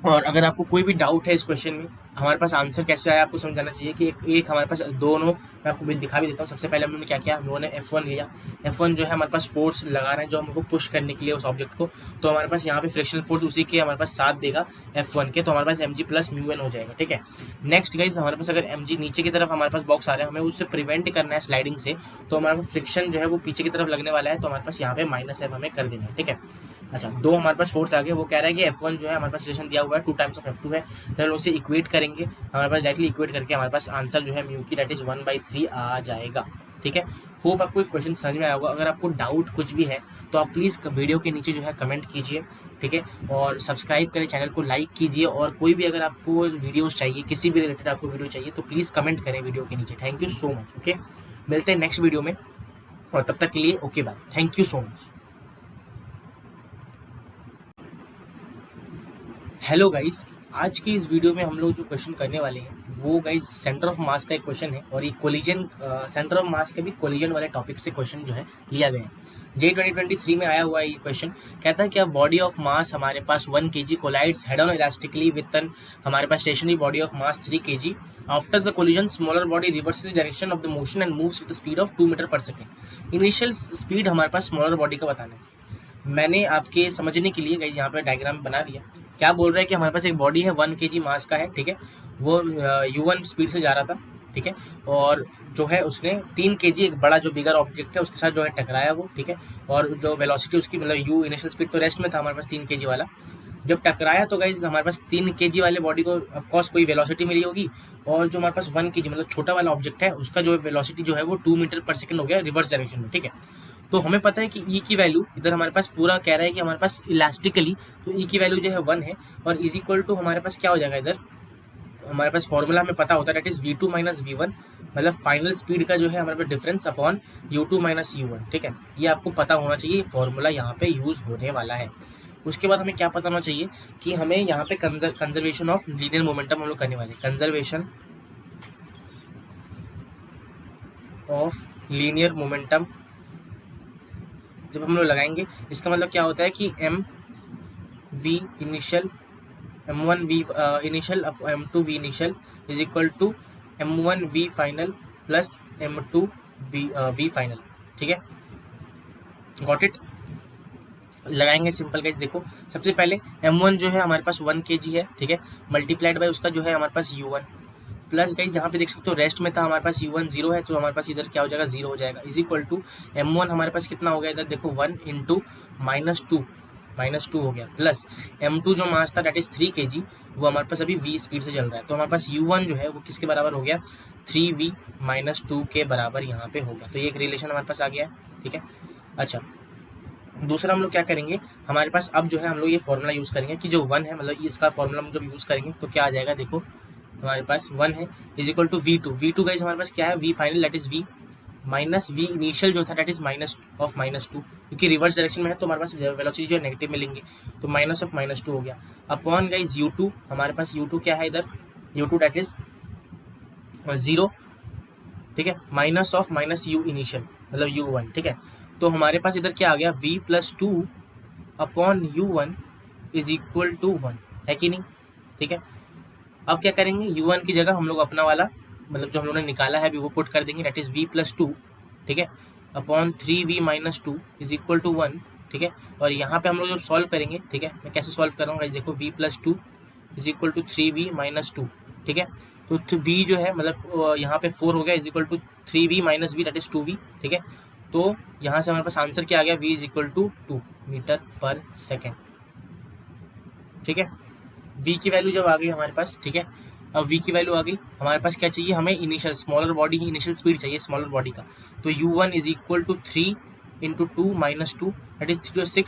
और अगर आपको कोई भी डाउट है इस क्वेश्चन में, हमारे पास आंसर कैसे आया आपको समझ आना चाहिए कि एक हमारे पास दोनों, मैं आपको दिखा भी देता हूँ। सबसे पहले हम लोगों ने क्या किया, हम लोगों ने F1 लिया। F1 जो है हमारे पास फोर्स लगा रहे हैं जो हमको पुश करने के लिए उस ऑब्जेक्ट को, तो हमारे पास यहाँ पे फ्रिक्शनल फोर्स उसी के हमारे पास साथ देगा F1 के, तो हमारे पास mg प्लस म्यू एन हो जाएगा, ठीक है। नेक्स्ट गाइज हमारे पास अगर mg नीचे की तरफ हमारे पास बॉक्स आ रहा है, हमें उससे प्रिवेंट करना है स्लाइडिंग से, तो हमारे पास फ्रिक्शन जो है वो पीछे की तरफ लगने वाला है, तो हमारे पास यहाँ पे माइनस F हमें कर देना है, ठीक है। अच्छा, दो हमारे पास फोर्स आ गए, वो कह रहा है कि F1 जो है हमारे पास रिलेशन दिया हुआ है 2 टाइम्स ऑफ F2 है, तो हम उसे इक्वेट करेंगे, हमारे पास डायरेक्टली इक्वेट करके हमारे पास आंसर जो है म्यू की दैट इज 1/3 आ जाएगा, ठीक है। होप आपको क्वेश्चन समझ में आया होगा। अगर आपको डाउट कुछ भी है तो आप प्लीज़ वीडियो के नीचे जो है कमेंट कीजिए, ठीक है, और सब्सक्राइब करें, चैनल को लाइक कीजिए, और कोई भी अगर आपको वीडियोस चाहिए, किसी भी रिलेटेड आपको वीडियो चाहिए तो प्लीज़ कमेंट करें वीडियो के नीचे। Thank you so much, okay. मिलते हैं नेक्स्ट वीडियो में, और तब तक के लिए okay bye, thank you so much. Hello guys, आज की इस वीडियो में हम लोग जो क्वेश्चन करने वाले हैं वो गाइस सेंटर ऑफ मास का एक क्वेश्चन है, और ये कोलिजन सेंटर ऑफ मास के भी कोलिजन वाले टॉपिक से क्वेश्चन जो है लिया गया है। जे 2023 में आया हुआ है ये क्वेश्चन। कहता है कि अ बॉडी ऑफ मास हमारे पास 1 kg collides head on elastically with an हमारे पास stationary body of mass 3 kg। After the collision smaller body reverses the direction of the motion and moves with the speed of 2 metre per second. Initial speed हमारे पास smaller body का बताना है। मैंने आपके समझने के लिए गाइस यहाँ पे डायग्राम बना दिया। क्या बोल रहा है कि हमारे पास एक बॉडी है 1 kg मास का है, ठीक है, वो u1 स्पीड से जा रहा था, ठीक है, और जो है उसने 3 kg एक बड़ा जो बिगर ऑब्जेक्ट है उसके साथ जो है टकराया वो, ठीक है, और जो वेलोसिटी उसकी मतलब यू इनिशियल स्पीड तो रेस्ट में था हमारे पास 3 kg वाला, जब टकराया तो गाइज हमारे पास 3 kg वाले बॉडी को ऑफकोर्स कोई वेलोसिटी मिली होगी, और जो हमारे पास 1 kg मतलब छोटा वाला ऑब्जेक्ट है उसका जो वेलोसिटी जो है वो 2 मीटर पर सेकंड हो गया रिवर्स डायरेक्शन में, ठीक है। तो हमें पता है कि ई की वैल्यू इधर हमारे पास पूरा कह रहा है कि हमारे पास इलास्टिकली तो ई की वैल्यू जो है 1 है, और इज इक्वल टू हमारे पास क्या हो जाएगा इधर, हमारे पास फॉर्मूला हमें पता होता है that is v2 minus v1, मतलब फाइनल स्पीड का जो है हमारे पास difference upon u2 minus u1, ठीक है। ये आपको पता होना चाहिए, ये फॉर्मूला यहाँ पे यूज होने वाला है। उसके बाद हमें क्या पता होना चाहिए कि हमें यहाँ पे कंजर्वेशन ऑफ लीनियर मोमेंटम हम लोग करने वाले, कंजर्वेशन ऑफ लीनियर मोमेंटम जब हम लोग लगाएंगे इसका मतलब क्या होता है कि M V initial m1 v initial m2 v initial is equal to m1 v final plus m2 v final, ठीक है, गॉट इट। लगाएंगे सिंपल गाइस, देखो सबसे पहले m1 जो है हमारे पास 1 kg है, ठीक है, मल्टीप्लाइड बाय उसका जो है हमारे पास u1 प्लस गाइस यहाँ पे देख सकते हो रेस्ट में था हमारे पास u1 0 है, तो हमारे पास इधर क्या हो जाएगा 0 हो जाएगा, इज इक्वल टू m1 हमारे पास कितना हो गया इधर देखो 1 इंटू -2 हो गया, प्लस m2 जो मास था डेट इज 3 kg, वो हमारे पास अभी v स्पीड से चल रहा है, तो हमारे पास u1 जो है वो किसके बराबर हो गया 3v माइनस 2 के बराबर यहाँ पे होगा, तो ये एक रिलेशन हमारे पास आ गया है, ठीक है। अच्छा दूसरा हम लोग क्या करेंगे, हमारे पास अब जो है हम लोग ये फॉर्मूला यूज़ करेंगे कि जो 1 है मतलब इसका फॉर्मूला हम जब यूज़ करेंगे तो क्या आ जाएगा, देखो हमारे पास 1 है is equal to v2 guys हमारे पास क्या है v final that is v minus v initial जो था दैट इज -2, क्योंकि रिवर्स डायरेक्शन में है तो हमारे पास वेलोसिटी जो है नेगेटिव में लेंगे, तो -2 हो गया अपॉन गाइस u2, हमारे पास u2 क्या है इधर u2 दैट इज 0, ठीक है, माइनस u इनिशियल मतलब u1, ठीक है। तो हमारे पास इधर क्या आ गया v plus 2 upon u1 is equal to 1, है कि नहीं, ठीक है। अब क्या करेंगे u1 की जगह हम लोग अपना वाला मतलब जो हम लोगों ने निकाला है अभी वो पुट कर देंगे दैट इज v प्लस 2, ठीक है, upon 3v minus 2 is equal to 1, ठीक है। और यहाँ पे हम लोग जब सॉल्व करेंगे, ठीक है, मैं कैसे सॉल्व कर रहा हूँ देखो v plus 2 is equal to 3v minus 2, ठीक है। तो v जो है मतलब यहाँ पे 4 हो गया is equal to 3v minus v that is 2v, ठीक है। तो यहाँ से हमारे पास आंसर क्या आ गया v is equal to 2 metre per second, ठीक है। v की वैल्यू जब आ गई हमारे पास, ठीक है, अब v की वैल्यू आ गई हमारे पास क्या चाहिए हमें इनिशियल स्मॉलर बॉडी की इनिशियल स्पीड चाहिए स्मॉलर बॉडी का, तो u1 is equal to 3 into 2 minus 2 that is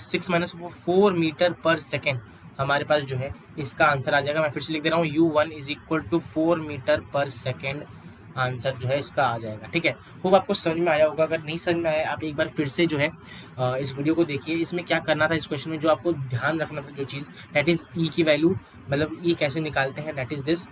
6 minus 4 metre per second, हमारे पास जो है इसका आंसर आ जाएगा। मैं फिर से लिख दे रहा हूँ u1 is equal to 4 metre per second, answer जो है इसका आ जाएगा, ठीक है। होप आपको समझ में आया होगा, अगर नहीं समझ में आया आप एक बार फिर से जो है इस वीडियो को देखिए, इसमें क्या करना था इस क्वेश्चन में जो आपको ध्यान रखना था जो चीज़ दैट इज ई की वैल्यू मतलब ई कैसे निकालते हैं that is this,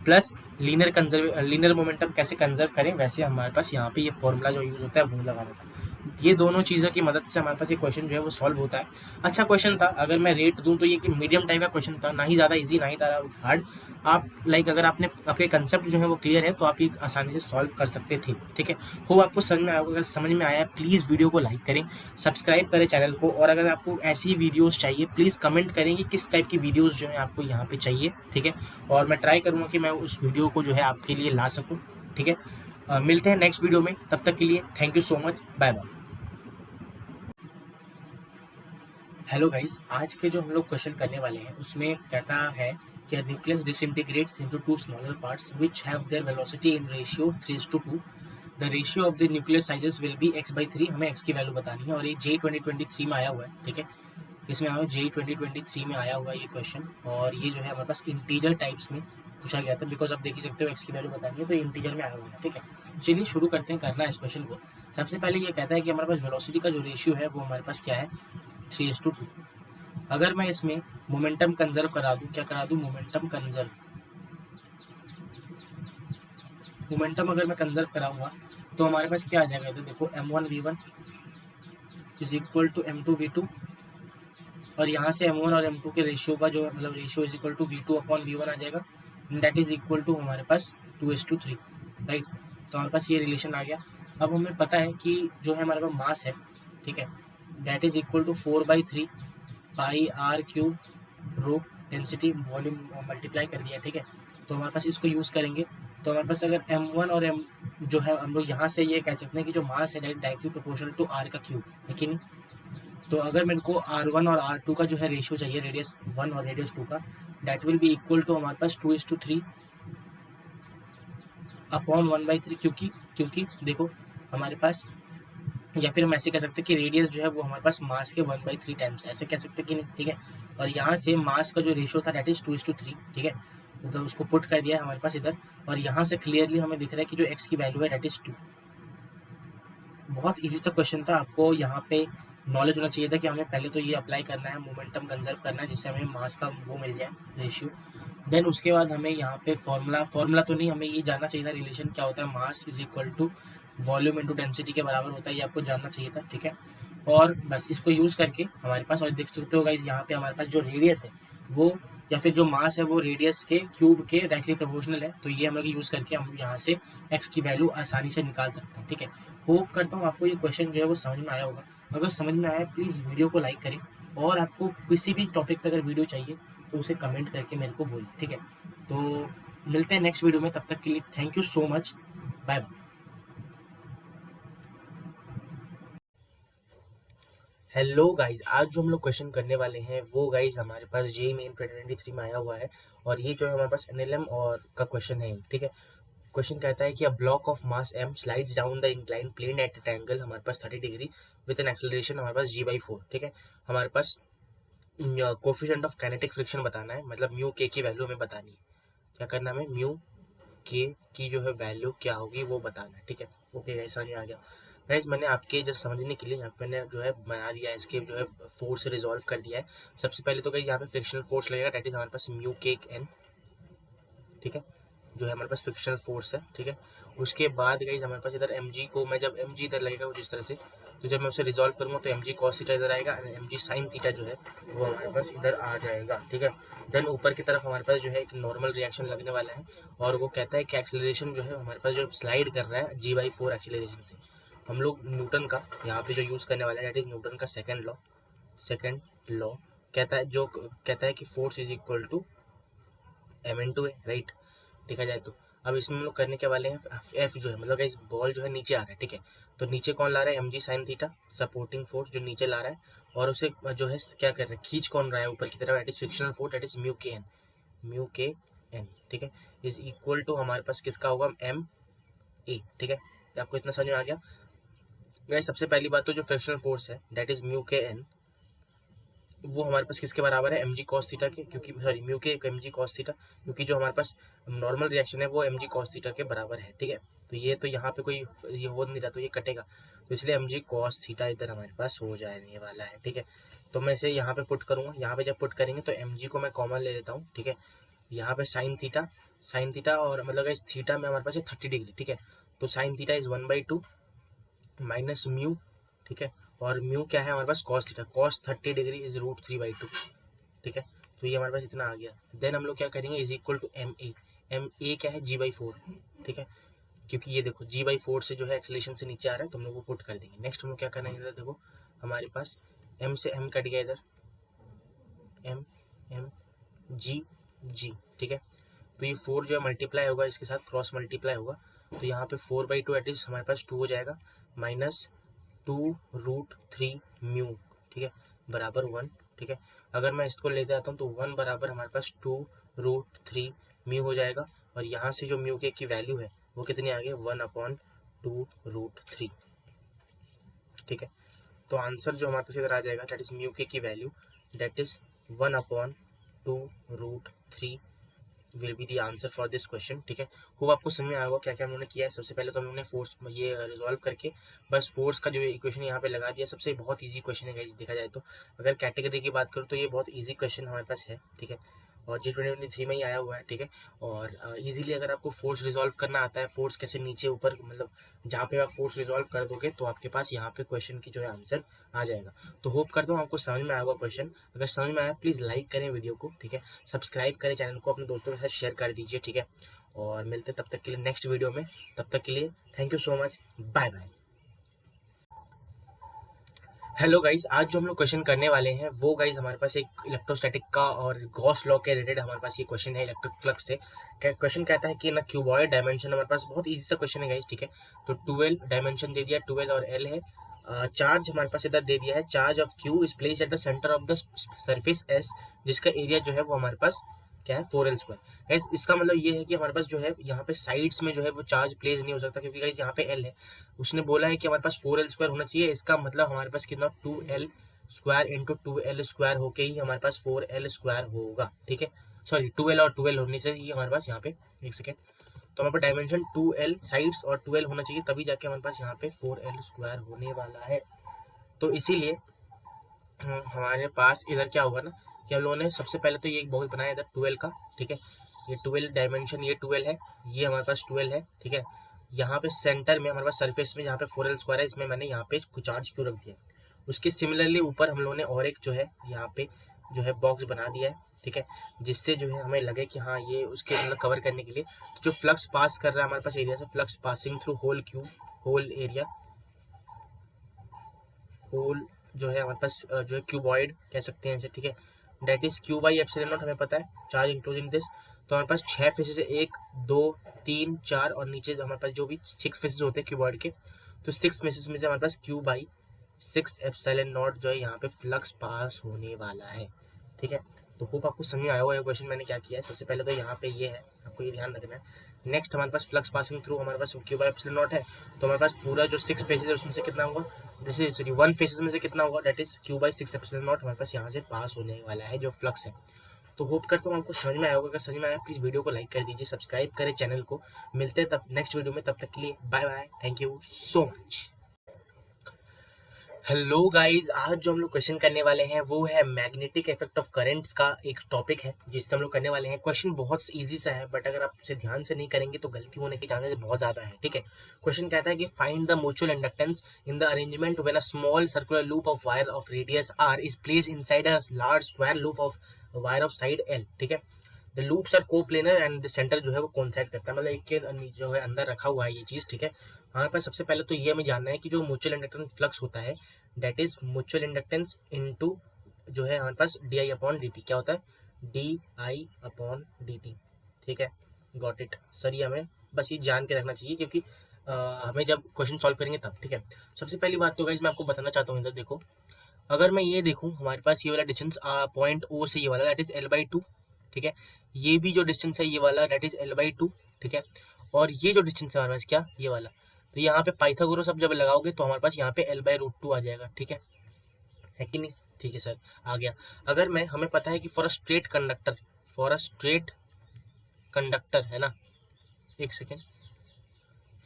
plus linear momentum कैसे कंजर्व करें, वैसे हमारे पास यहाँ पे ये फॉर्मूला जो यूज़ होता है वो लगाना था। ये दोनों चीज़ों की मदद से हमारे पास ये क्वेश्चन जो है वो सॉल्व होता है। अच्छा क्वेश्चन था, अगर मैं रेट दूँ तो ये कि मीडियम टाइप का क्वेश्चन था, ना ही ज़्यादा इजी ना ही ज़्यादा हार्ड। आप लाइक अगर आपने आपके कंसेप्ट जो है वो क्लियर है तो आप ये आसानी से सॉल्व कर सकते थे, ठीक है। हो आपको समझ में आया, अगर समझ में आया प्लीज़ वीडियो को लाइक करें, सब्सक्राइब करें चैनल को, और अगर आपको ऐसी वीडियोज़ चाहिए प्लीज़ कमेंट करें कि किस टाइप की वीडियोज़ जो है आपको यहाँ पे चाहिए, ठीक है। और मैं ट्राई करूँगा कि मैं उस वीडियो को जो है आपके लिए ला सकूँ, ठीक है। मिलते हैं नेक्स्ट वीडियो में, तब तक के लिए thank you so much, bye bye. Hello guys, आज के जो हम लोग क्वेश्चन करने वाले हैं उसमें कहता है कि nucleus डिसइंटीग्रेट्स into 2 smaller parts which have their velocity in ratio 3:2, the ratio of the nucleus sizes will be x/3, हमें x की वैल्यू बतानी है, और ये J 2023 में आया हुआ है, ठीक है, इसमें आया J 2023 में आया हुआ है ये क्वेश्चन, और ये जो है हमारे पास इंटीजर टाइप्स में पूछा गया था, बिकॉज आप देख ही सकते हो x की वैल्यू बतानी है तो इंटीजर में आया हुआ है, ठीक है। चलिए शुरू करते हैं करना इस क्वेश्चन को। सबसे पहले ये कहता है कि हमारे पास वेलोसिटी का जो रेशियो है वो हमारे पास क्या है 3:2। अगर मैं इसमें मोमेंटम कंजर्व करा दूं, क्या करा दूं मोमेंटम कंजर्व, मोमेंटम अगर मैं कंजर्व कराऊंगा तो हमारे पास क्या आ जाएगा इधर देखो m1 v1 is equal to m2 v2, और यहाँ से m1 और m2 के रेशियो का जो मतलब ratio is equal to v2 upon v1 आ जाएगा, दैट इज इक्वल टू हमारे पास 2:3, राइट। तो हमारे पास ये रिलेशन आ गया। अब हमें पता है कि जो है हमारे पास मास है, ठीक है, that is equal to 4/3 pi r cube rho density volume multiply कर दिया, ठीक है। तो हमारे पास इसको यूज़ करेंगे तो हमारे पास अगर m1 और m जो है हम लोग यहाँ से ये कह सकते हैं कि जो मास है डायरेक्टली प्रोपोर्शनल टू r का क्यूब है कि नहीं। तो अगर मेरे को r1 और r2 का जो है रेशियो चाहिए, रेडियस 1 और रेडियस 2 का, that will be equal to हमारे पास 2:3 अपॉन 1/3, क्योंकि देखो हमारे पास, या फिर हम ऐसे कह सकते हैं कि रेडियस जो है वो हमारे पास मास के 1/3 टाइम्स, ऐसे कह सकते हैं कि नहीं, ठीक है। और यहाँ से मास का जो रेशियो था दैट इज 2:3, ठीक है। तो उसको पुट कर दिया है हमारे पास इधर, और यहाँ से क्लियरली हमें दिख रहा है कि जो x की वैल्यू है दैट इज 2। बहुत इजी सा क्वेश्चन था, आपको यहाँ पे नॉलेज होना चाहिए था कि हमें पहले तो ये अप्लाई करना है, मोमेंटम कंजर्व करना है, जिससे हमें मास का वो मिल जाए रेशियो। देन उसके बाद हमें यहाँ पे फॉर्मूला तो नहीं, हमें ये जानना चाहिए था रिलेशन क्या होता है, mass is equal to volume into density के बराबर होता है, ये आपको जानना चाहिए था, ठीक है। और बस इसको यूज़ करके हमारे पास, और देख सकते हो गाइस यहाँ पे हमारे पास जो रेडियस है वो, या फिर जो मास है वो रेडियस के क्यूब के डायरेक्टली प्रोपोर्शनल है। तो ये हम लोग यूज़ करके हम यहाँ से एक्स की वैल्यू आसानी से निकाल सकते हैं, ठीक है। होप करता हूँ आपको ये क्वेश्चन जो है वो समझ में आया होगा। अगर समझ में आया प्लीज़ वीडियो को लाइक करें, और आपको किसी भी टॉपिक पर अगर वीडियो चाहिए तो उसे कमेंट करके मेरे को बोलिए, ठीक है। तो मिलते हैं नेक्स्ट वीडियो में, तब तक के लिए thank you so much, bye bye. Hello guys, आज जो हम लोग क्वेश्चन करने वाले हैं वो गाइस हमारे पास जेईई मेन 2023 में आया हुआ है, और ये जो है हमारे पास एनएलएम और का क्वेश्चन है, ठीक है। क्वेश्चन कहता है कि a block of mass m slides down the incline plane at at angle हमारे पास 30 डिग्री विद एन एक्सेलरेशन हमारे पास g/4, ठीक है। हमारे पास कोफिशिएंट ऑफ काइनेटिक फ्रिक्शन बताना है, मतलब म्यू के की वैल्यू हमें बतानी है। क्या करना है, म्यू के की जो है वैल्यू क्या होगी वो बताना है, ठीक है। ओके गाइस, समझ में आ गया। गाइस मैंने आपके जस्ट समझने के लिए यहाँ पे मैंने जो है बना दिया है, इसके जो है फोर्स रिजॉल्व कर दिया है। सबसे पहले तो गाइस यहाँ पे फ्रिक्शनल फोर्स लगेगा, दैट इज हमारे पास म्यू के एन, ठीक है, जो है हमारे पास फ्रिक्शनल फोर्स है, ठीक है। उसके बाद गाइस हमारे पास इधर mg को, मैं जब mg इधर लगेगा कुछ इस तरह से, तो जब मैं उसे रिजॉल्व करूँगा तो mg cos थीटा इधर आएगा, mg sin थीटा जो है वो हमारे पास इधर आ जाएगा, ठीक है। देन ऊपर की तरफ हमारे पास जो है एक नॉर्मल रिएक्शन लगने वाला है, और वो कहता है कि एक्सेलरेशन जो है हमारे पास जो स्लाइड कर रहा है g/4 एक्सेलरेशन से, हम लोग न्यूटन का यहाँ पे जो यूज़ करने वाले हैं दैट इज न्यूटन का सेकेंड लॉ कहता है कि force is equal to m/a, right. देखा जाए तो अब इसमें हम लोग करने के वाले हैं एफ जो है, मतलब इस बॉल जो है नीचे आ रहा है, ठीक है। तो नीचे कौन ला रहा है, mg sin theta, supporting force जो नीचे ला रहा है, और उसे जो है क्या कर रहा है, खींच कौन रहा है ऊपर की तरफ, that is frictional force, that is mu के एन, ठीक है, इज इक्वल टू हमारे पास किसका होगा, एम ए, ठीक है। तो आपको इतना समझ में आ गया गाइस। सबसे पहली बात तो जो फ्रिक्शनल फोर्स है दैट इज म्यू के एन, वो हमारे पास किसके बराबर है, mg cos थीटा के, क्योंकि सॉरी म्यू के mg cos थीटा, क्योंकि जो हमारे पास नॉर्मल रिएक्शन है वो mg cos थीटा के बराबर है, ठीक है। तो ये तो यहाँ पे कोई ये हो नहीं रहा, तो ये कटेगा, तो इसलिए mg cos थीटा इधर हमारे पास हो जाने वाला है, ठीक है। तो मैं इसे यहाँ पे पुट करूँगा, यहाँ पे जब पुट करेंगे तो mg को मैं कॉमन ले लेता हूँ, ठीक है। यहाँ पे साइन थीटा और मतलब इस थीटा में हमारे पास है 30 डिग्री, ठीक है। तो sine theta is 1/2 minus mu, ठीक है। और म्यू क्या है हमारे पास, cos theta, cos 30 degree is √3/2, ठीक है। तो ये हमारे पास इतना आ गया। देन हम लोग क्या करेंगे, is equal to M A क्या है, g/4, ठीक है। क्योंकि ये देखो g/4 से जो है एक्सेलरेशन से नीचे आ रहा है, तो हम लोग वो पुट कर देंगे। नेक्स्ट हम लोग क्या करना है, इधर देखो हमारे पास m से m कट गया, इधर m g, ठीक है। तो ये 4 जो है मल्टीप्लाई होगा, इसके साथ क्रॉस मल्टीप्लाई होगा, तो यहाँ पे 4/2 एटलीस्ट हमारे पास 2 हो जाएगा, माइनस 2√3 म्यू, ठीक है, बराबर 1, ठीक है। अगर मैं इसको लेते आता हूँ तो 1 बराबर हमारे पास 2√3 म्यू हो जाएगा, और यहाँ से जो म्यू के की वैल्यू है वो कितनी आ गई, 1/2√3, ठीक है। तो आंसर जो हमारे पास इधर आ जाएगा दैट इज म्यू के की value that is 1/2√3 will be the answer for this question, ठीक है। होप आपको समझ में आया होगा क्या क्या हम लोगों ने किया है। सबसे पहले तो हम लोगों ने फोर्स ये रिजॉल्व करके बस फोर्स का जो इक्वेशन यहाँ पे लगा दिया। सबसे बहुत इजी क्वेश्चन है गाइस, देखा जाए तो अगर कैटेगरी की बात करूँ तो ये बहुत इजी क्वेश्चन हमारे पास है, ठीक है। और G2023 में ही आया हुआ है, ठीक है। और इजीली अगर आपको फोर्स रिजॉल्व करना आता है, फोर्स कैसे नीचे ऊपर, मतलब जहाँ पे आप फोर्स रिजॉल्व कर दोगे तो आपके पास यहाँ पे क्वेश्चन की जो है आंसर आ जाएगा। तो होप करता हूँ आपको समझ में आया होगा क्वेश्चन। अगर समझ में आया प्लीज़ लाइक करें वीडियो को, ठीक है। सब्सक्राइब करें चैनल को, अपने दोस्तों के साथ शेयर कर दीजिए, ठीक है। और मिलते तब तक के लिए नेक्स्ट वीडियो में, तब तक के लिए thank you so much, bye bye. Hello guys, आज जो हम लोग क्वेश्चन करने वाले हैं वो गाइस हमारे पास एक इलेक्ट्रोस्टैटिक का और गॉस लॉ के रिलेटेड हमारे पास ये क्वेश्चन है इलेक्ट्रिक फ्लक्स से। क्वेश्चन कहता है कि ना क्यूबॉइड डायमेंशन हमारे पास बहुत इजी सा क्वेश्चन है गाइस, ठीक है। तो 12 डायमेंशन दे दिया, 12 और एल है। चार्ज हमारे पास इधर दे दिया है, charge of Q is placed at the centre of the surface S, जिसका एरिया जो है वो हमारे पास क्या है, 4l²। गाइस इसका मतलब ये है कि हमारे पास जो है यहाँ पे साइड्स में जो है वो चार्ज प्लेस नहीं हो सकता, क्योंकि गाइस यहाँ पे एल है। उसने बोला है कि हमारे पास 4l² होना चाहिए। इसका मतलब हमारे पास कितना, 2l² इंटू 2l² होके ही हमारे पास 4l² होगा, ठीक है। सॉरी, 2l और 12 होने से ही हमारे पास यहाँ पे, एक सेकेंड, तो हमारे पास डायमेंशन 2l साइड्स और 12 होना चाहिए, तभी जाके हमारे पास यहाँ पे 4l² होने वाला है। तो इसीलिए हमारे पास इधर क्या होगा ना कि हम लोगों ने सबसे पहले तो ये एक बॉक्स बनाया इधर 12 का, ठीक है। ये 12 डायमेंशन, ये 12 है, ये हमारे पास 12 है, ठीक है। यहाँ पे सेंटर में हमारे पास सरफेस में जहाँ पे 4l² है, इसमें मैंने यहाँ पे कुछ चार्ज क्यों रख दिया। उसके सिमिलरली ऊपर हम लोगों ने और एक जो है यहाँ पे जो है बॉक्स बना दिया है, ठीक है, जिससे जो है हमें लगे कि हाँ ये उसके अंदर कवर करने के लिए तो जो फ्लक्स पास कर रहा है हमारे पास एरिया से, flux passing through whole cube, whole area, whole जो है हमारे पास जो है क्यूबॉइड कह सकते हैं इसे, ठीक है। That is Q by epsilon naught, हमें पता है चार्ज इंक्लूजिंग दिस। तो हमारे पास 6 फेसेस है, 1 2 3 4, और नीचे हमारे पास जो भी 6 फेसेस होते हैं क्यूबॉइड के, तो 6 फेसेस में से हमारे पास क्यू बाई 6 एप्सिलॉन नॉट जो है यहाँ पे फ्लक्स पास होने वाला है, ठीक है। तो होप आपको समझ में आया होगा ये क्वेश्चन मैंने क्या किया है। सबसे पहले तो यहाँ पे ये है, आपको ये ध्यान रखना है। नेक्स्ट हमारे पास फ्लक्स पासिंग थ्रू हमारे पास क्यू बाई एप्सिलॉन नॉट है, तो हमारे पास पूरा जो 6 फेसेस है उसमें से कितना होगा, जैसे सॉरी 1 फेसेस में से कितना होगा, that is Q by 6 epsilon naught हमारे पास यहाँ से पास होने वाला है जो फ्लक्स है। तो होप करता हूँ आपको समझ में आया होगा। अगर समझ में आया प्लीज़ वीडियो को लाइक कर दीजिए, सब्सक्राइब करें चैनल को। मिलते हैं तब नेक्स्ट वीडियो में, तब तक के लिए bye bye, thank you so much. Hello guys, आज जो हम लोग क्वेश्चन करने वाले हैं वो है मैग्नेटिक इफेक्ट ऑफ करंट्स का एक टॉपिक है, जिससे हम लोग करने वाले हैं। क्वेश्चन बहुत इजी सा है, बट अगर आप उसे ध्यान से नहीं करेंगे तो गलती होने के चांसेस बहुत ज्यादा है, ठीक है। क्वेश्चन कहता है कि find the mutual inductance in the arrangement when a small circular loop of wire of radius r is placed inside a large square loop of wire of side l, ठीक है। The loops are coplanar and the centre जो है वो coincide करता है, मतलब एक के जो है अंदर रखा हुआ है ये चीज, ठीक है। हमारे पास सबसे पहले तो ये हमें जानना है कि जो म्यूचुअल इंडक्टेंस फ्लक्स होता है, that is mutual inductance into जो है हमारे पास D I upon D T, क्या होता है, D I upon D T, ठीक है। गॉट इट सर, ये हमें बस ये जान के रखना चाहिए, क्योंकि हमें जब क्वेश्चन सॉल्व करेंगे तब, ठीक है। सबसे पहली बात तो गाइस मैं आपको बताना चाहता हूँ, इधर देखो, अगर मैं ये देखूँ हमारे पास ये वाला डिस्टेंस पॉइंट ओ से ये वाला दैट इज l/2, ठीक है। ये भी जो डिस्टेंस है ये वाला दैट इज l/2, ठीक है। और ये जो डिस्टेंस है हमारे पास क्या, ये वाला, तो यहाँ पे पाइथागोरस अब जब लगाओगे तो हमारे पास यहाँ पे l/√2 आ जाएगा, ठीक है कि नहीं, ठीक है सर, आ गया। अगर मैं, हमें पता है कि for a straight conductor, for a straight conductor है ना, एक second,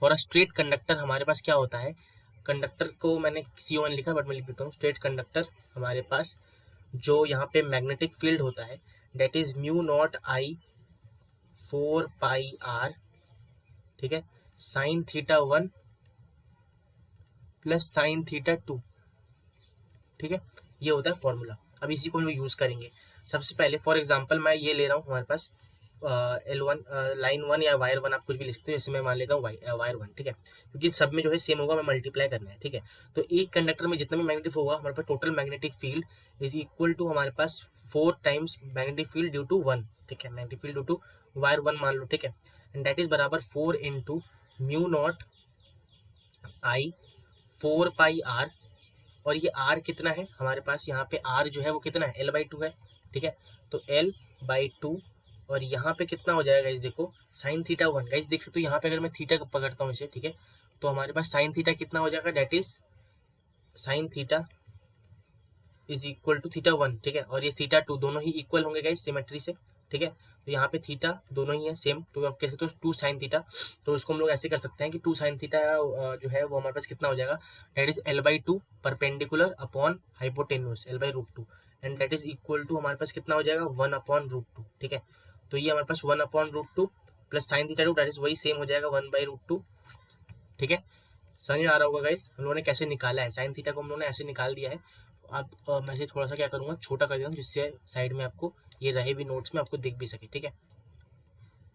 for a straight conductor हमारे पास क्या होता है, कंडक्टर को मैंने C1 लिखा बट मैं लिख देता हूँ, स्ट्रेट कंडक्टर हमारे पास जो यहाँ पे मैग्नेटिक फील्ड होता है that is mu naught I 4πr, ठीक है, sine theta 1 plus sine theta 2, ठीक है। ये होता है फॉर्मूला। अब इसी को हम लोग यूज करेंगे। सबसे पहले फॉर एग्जांपल मैं ये ले रहा हूँ हमारे पास L1 लाइन 1 या वायर 1, आप कुछ भी लिख सकते हो, जैसे मैं मान लेता हूँ वायर 1, ठीक है, क्योंकि सब में जो है सेम होगा, मैं मल्टीप्लाई करना है, ठीक है। तो एक कंडक्टर में जितना भी मैग्नेटिक होगा हमारे पास total magnetic field is equal to हमारे पास 4 times magnetic field due to 1, ठीक है, magnetic field due to wire 1 मान लो, ठीक है। एंड दैट इज बराबर 4 into mu naught I 4πr, और ये r कितना है हमारे पास, यहाँ पे r जो है वो कितना है, l/2 है, ठीक है। तो l/2, और यहाँ पे कितना हो जाएगा इस देखो, साइन थीटा 1, गाइस देख सकते हो यहाँ पे अगर मैं थीटा पकड़ता हूँ इसे, ठीक है, तो हमारे पास साइन थीटा कितना हो जाएगा, that is sine theta is equal to theta 1, ठीक है। और ये थीटा 2 दोनों ही इक्वल होंगे गाइस सिमेट्री से, ठीक है। तो यहाँ पे थीटा दोनों ही है सेम, तो आप कह सकते हो 2 साइन थीटा, तो इसको हम लोग ऐसे कर सकते हैं कि 2 साइन थीटा जो है वो हमारे पास कितना हो जाएगा, that is l/2 perpendicular upon hypotenuse l/√2, and that is equal to हमारे पास कितना हो जाएगा 1/√2, ठीक है। तो ये हमारे पास 1/√2 plus sine theta 2 that is वही सेम हो जाएगा 1/√2, ठीक है। समझ में आ रहा होगा गाइस हम लोगों ने कैसे निकाला है, साइन थीटा को हम लोगों ने ऐसे निकाल दिया है। अब मैं इसे थोड़ा सा क्या करूँगा, छोटा कर देता हूँ, जिससे साइड में आपको ये रहे भी नोट्स में आपको दिख भी सके, ठीक है।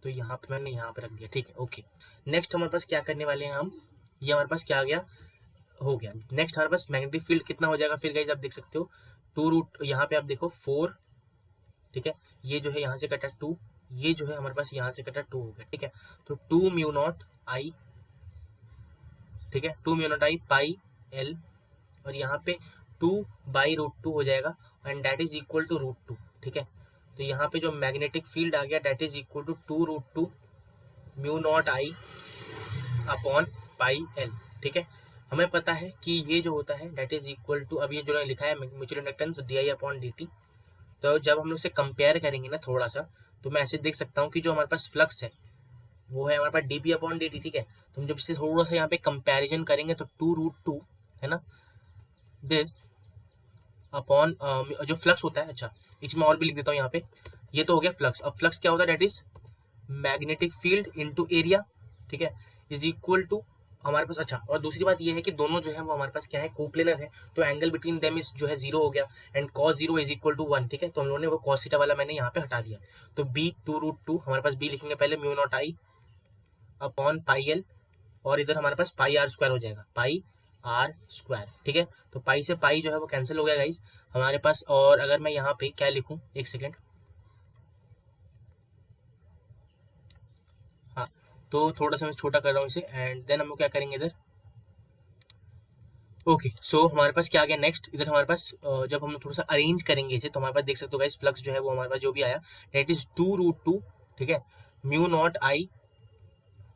तो यहाँ पे मैंने यहाँ पे रख दिया, ठीक है, ओके। नेक्स्ट हमारे पास क्या करने वाले हैं हम, ये हमारे पास क्या आ गया, हो गया। नेक्स्ट हमारे पास मैग्नेटिक फील्ड कितना हो जाएगा फिर गाइज, आप देख सकते हो 2 रूट, यहाँ पे आप देखो 4, ठीक है, ये जो है यहाँ से कटा 2, ये जो है हमारे पास यहाँ से कटा 2 हो गया, ठीक है। तो 2 म्यू नॉट आई, ठीक है, 2 mu naught I pi L, और यहाँ पे 2/√2 हो जाएगा, and that is equal to √2, ठीक है। तो यहाँ पे जो मैग्नेटिक फील्ड आ गया that is equal to 2√2 mu naught I upon pi L, ठीक है। हमें पता है कि ये जो होता है दैट इज इक्वल टू, अब ये जो लिखा है mutual inductance D upon dt, तो जब हम लोग से कंपेयर करेंगे ना थोड़ा सा, तो मैं ऐसे देख सकता हूँ कि जो हमारे पास फ्लक्स है वो है हमारे पास dp अपॉन dt, ठीक है। तो हम जब इससे थोड़ा सा यहाँ पे कंपेरिजन करेंगे तो 2√2 है ना, दिस अपॉन जो फ्लक्स होता है, अच्छा इसमें और भी लिख देता हूँ यहाँ पे, ये तो हो गया फ्लक्स। अब फ्लक्स क्या होता है, that is magnetic field into area, ठीक है, इज इक्वल टू हमारे पास, अच्छा और दूसरी बात ये है कि दोनों जो है वो हमारे पास क्या है, कोप्लेनर है, तो एंगल बिटवीन देम इज जो है 0 हो गया, and cos 0 is equal to 1, ठीक है। तो हम लोगों ने वो cos थीटा वाला मैंने यहाँ पे हटा दिया, तो b 2√2 हमारे पास b लिखेंगे पहले mu naught I upon pi L, और इधर हमारे पास पाई आर स्क्वायर हो जाएगा, पाई आर स्क्वायर, ठीक है। तो पाई से पाई जो है वो कैंसिल हो गया गाइस हमारे पास, और अगर मैं यहाँ पे क्या लिखूँ, एक सेकेंड, हाँ, तो थोड़ा सा मैं छोटा कर रहा हूँ इसे, एंड देन हम लोग क्या करेंगे इधर, ओके सो हमारे पास क्या आ गया नेक्स्ट, इधर हमारे पास जब हम लोग थोड़ा सा अरेंज करेंगे इसे, तो हमारे पास देख सकते हो गाइस फ्लक्स जो है वो हमारे पास जो भी आया दैट इज 2√2, ठीक है, म्यू नॉट आई,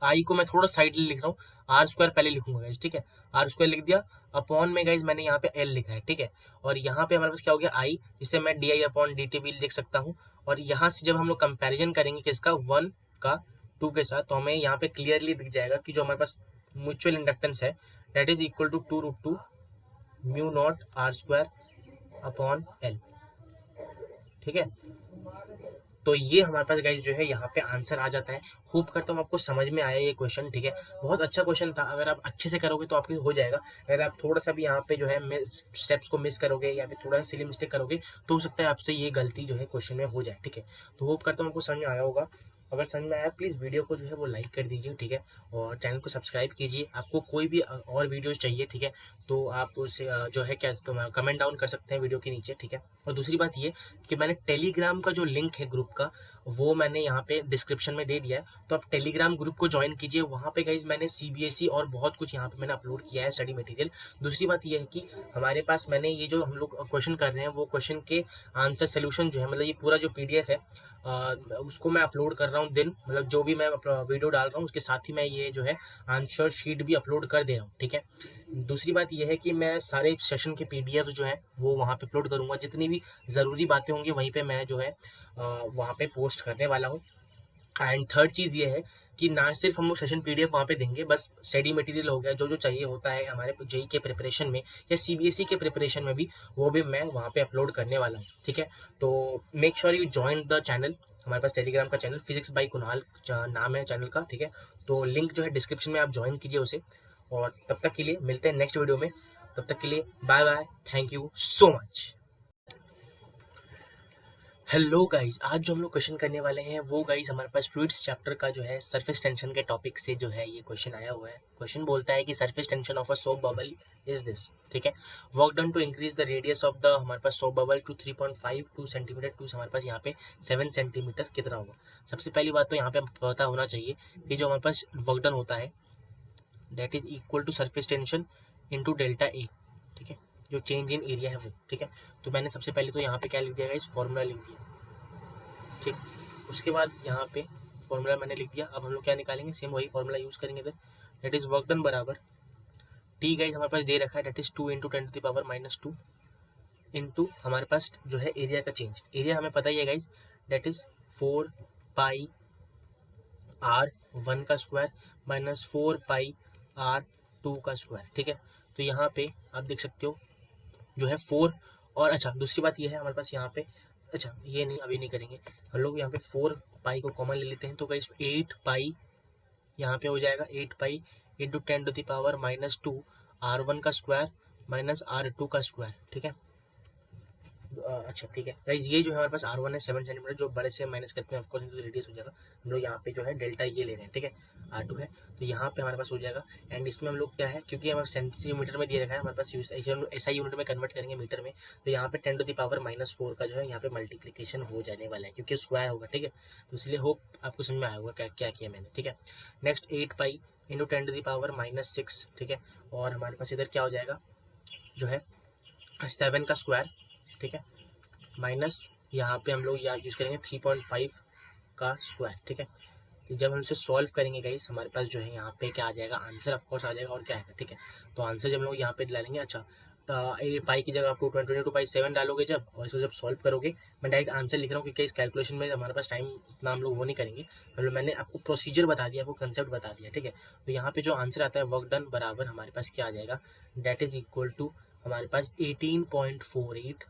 आई को मैं थोड़ा साइड लिख रहा हूँ, आर स्क्वायर पहले लिखूंगा गाइस, ठीक है, आर स्क्वायर लिख दिया, अपॉन में गाइस मैंने यहाँ पे एल लिखा है, ठीक है, और यहाँ पे हमारे पास क्या हो गया आई, जिससे मैं D I upon D T भी लिख सकता हूँ, और यहाँ से जब हम लोग कंपेरिजन करेंगे किसका, 1 का 2 के साथ, तो हमें यहाँ पे क्लियरली दिख जाएगा कि जो हमारे पास म्यूचुअल इंडक्टेंस है that is equal to 2√2 mu naught R square upon L, ठीक है। तो ये हमारे पास गाइस जो है यहाँ पे आंसर आ जाता है। होप करता हूँ आपको समझ में आया ये क्वेश्चन, ठीक है, बहुत अच्छा क्वेश्चन था, अगर आप अच्छे से करोगे तो आपके हो जाएगा, अगर आप थोड़ा सा भी यहाँ पे जो है स्टेप्स को मिस करोगे या फिर थोड़ा सा सिली मिस्टेक करोगे तो हो सकता है आपसे ये गलती जो है क्वेश्चन में हो जाए, ठीक है। तो होप करता हूँ आपको समझ में आया होगा, अगर समझ में आया प्लीज़ वीडियो को जो है वो लाइक कर दीजिए, ठीक है, और चैनल को सब्सक्राइब कीजिए। आपको कोई भी और वीडियोस चाहिए, ठीक है, तो आप उसे जो है क्या कमेंट डाउन कर सकते हैं वीडियो के नीचे, ठीक है। और दूसरी बात ये कि मैंने टेलीग्राम का जो लिंक है ग्रुप का वो मैंने यहाँ पे डिस्क्रिप्शन में दे दिया है, तो आप टेलीग्राम ग्रुप को ज्वाइन कीजिए। वहाँ पे गाइज मैंने सीबीएसई और बहुत कुछ यहाँ पे मैंने अपलोड किया है स्टडी मटेरियल। दूसरी बात ये है कि हमारे पास मैंने ये जो हम लोग क्वेश्चन कर रहे हैं वो क्वेश्चन के आंसर सोल्यूशन जो है, मतलब ये पूरा जो पीडीएफ है उसको मैं अपलोड कर रहा हूँ दिन, मतलब जो भी मैं वीडियो डाल रहा हूँ उसके साथ ही मैं ये जो है आंसर शीट भी अपलोड कर दे रहा हूँ, ठीक है। दूसरी बात यह है कि मैं सारे सेशन के पीडीएफ जो है वो वहाँ पे अपलोड करूँगा, जितनी भी ज़रूरी बातें होंगी वहीं पे मैं जो है वहाँ पे पोस्ट करने वाला हूँ। एंड थर्ड चीज़ ये है कि ना सिर्फ हम लोग सेशन पीडीएफ वहाँ पे देंगे, बस स्टडी मटेरियल हो गया, जो जो चाहिए होता है हमारे जेई के प्रिपरेशन में या सीबीएसई के प्रिपरेशन में भी, वो भी मैं वहाँ पे अपलोड करने वाला हूँ, ठीक है। तो make sure you join the channel, हमारे पास टेलीग्राम का चैनल फिजिक्स बाय कुणाल नाम है चैनल का, ठीक है। तो लिंक जो है डिस्क्रिप्शन में आप ज्वाइन कीजिए उसे, और तब तक के लिए मिलते हैं नेक्स्ट वीडियो में, तब तक के लिए bye bye, thank you so much. Hello guys, आज जो हम लोग क्वेश्चन करने वाले हैं वो गाइस हमारे पास फ्लूइड्स चैप्टर का जो है सरफेस टेंशन के टॉपिक से जो है ये क्वेश्चन आया हुआ है। क्वेश्चन बोलता है कि surface tension of a soap bubble is this, ठीक है, work done to increase the radius of the हमारे पास soap bubble to 3.52 centimetre to हमारे पास यहाँ पे 7 सेंटीमीटर कितना होगा। सबसे पहली बात तो यहाँ पे पता होना चाहिए कि जो हमारे पास वर्क डन होता है that is equal to surface tension into delta A, ठीक है, जो चेंज इन एरिया है वो, ठीक है। तो मैंने सबसे पहले तो यहाँ पे क्या लिख दिया इस फॉर्मूला लिख दिया, ठीक। उसके बाद यहाँ पे फॉर्मूला मैंने लिख दिया। अब हम लोग क्या निकालेंगे, सेम वही फॉर्मूला यूज़ करेंगे इधर, दैट इज वर्क डन बराबर टी गाइज हमारे पास दे रखा है दैट इज 2 इंटू 10⁻⁻2 इंटू हमारे पास जो है एरिया का चेंज, एरिया हमें पता ही है guys that is 4 pi R 1 का स्क्वायर माइनस 4 पाई आर 2 का स्क्वायर, ठीक है। तो यहाँ पे आप देख सकते हो जो है 4, और अच्छा दूसरी बात ये है हमारे पास यहाँ पे, अच्छा ये नहीं अभी नहीं करेंगे हम लोग, यहाँ पे 4 पाई को कॉमन ले लेते हैं, तो गाइस 8 पाई यहाँ पे हो जाएगा, 8 पाई इंटू 10⁻⁻2 R1 का स्क्वायर माइनस R2 का स्क्वायर, ठीक है। अच्छा ठीक है गाइज, ये जो है हमारे पास R1 है 7 सेंटीमीटर, जो बड़े से माइनस करते हैं ऑफकोर्स इनटू रेडियस हो जाएगा। हम लोग यहाँ पे जो है डेल्टा ये ले रहे हैं, ठीक है। R2 है तो यहाँ पे हमारे पास हो जाएगा। एंड इसमें हम लोग क्या है, क्योंकि हमारे सेंटीमीटर में दिए रखा है हमारे पास, SI यूनिट में कन्वर्ट करेंगे मीटर में, तो यहाँ पे 10⁻⁻⁴ का जो है यहाँ पे मल्टीप्लीकेशन हो जाने वाला है, क्योंकि स्क्वायर होगा, ठीक है। तो इसलिए होप आपको समझ में आया होगा क्या क्या किया मैंने, ठीक है। नेक्स्ट 8 पाई इंटू 10⁻⁻⁶, ठीक है। और हमारे पास इधर क्या हो जाएगा जो है 7 का स्क्वायर, ठीक है, माइनस यहाँ पे हम लोग यहाँ यूज़ करेंगे 3.5 का स्क्वायर, ठीक है। तो जब हम इसे सॉल्व करेंगे गाइस, हमारे पास जो है यहाँ पे क्या आ जाएगा, आंसर ऑफ कोर्स आ जाएगा, और क्या आएगा, ठीक है। तो आंसर जब हम लोग यहाँ पे डालेंगे, अच्छा पाई की जगह आप 222/7 डालोगे जब, और इसको जब सॉल्व करोगे, मैं डायरेक्ट आंसर लिख रहा हूँ क्योंकि इस कैलकुलेशन में हमारे पास टाइम इतना हम लोग वो नहीं करेंगे, मतलब मैंने आपको प्रोसीजर बता दिया, आपको कंसेप्ट बता दिया, ठीक है। तो यहाँ पे जो आंसर आता है वर्क डन बराबर हमारे पास क्या आ जाएगा, डेट इज इक्वल टू हमारे पास 18.48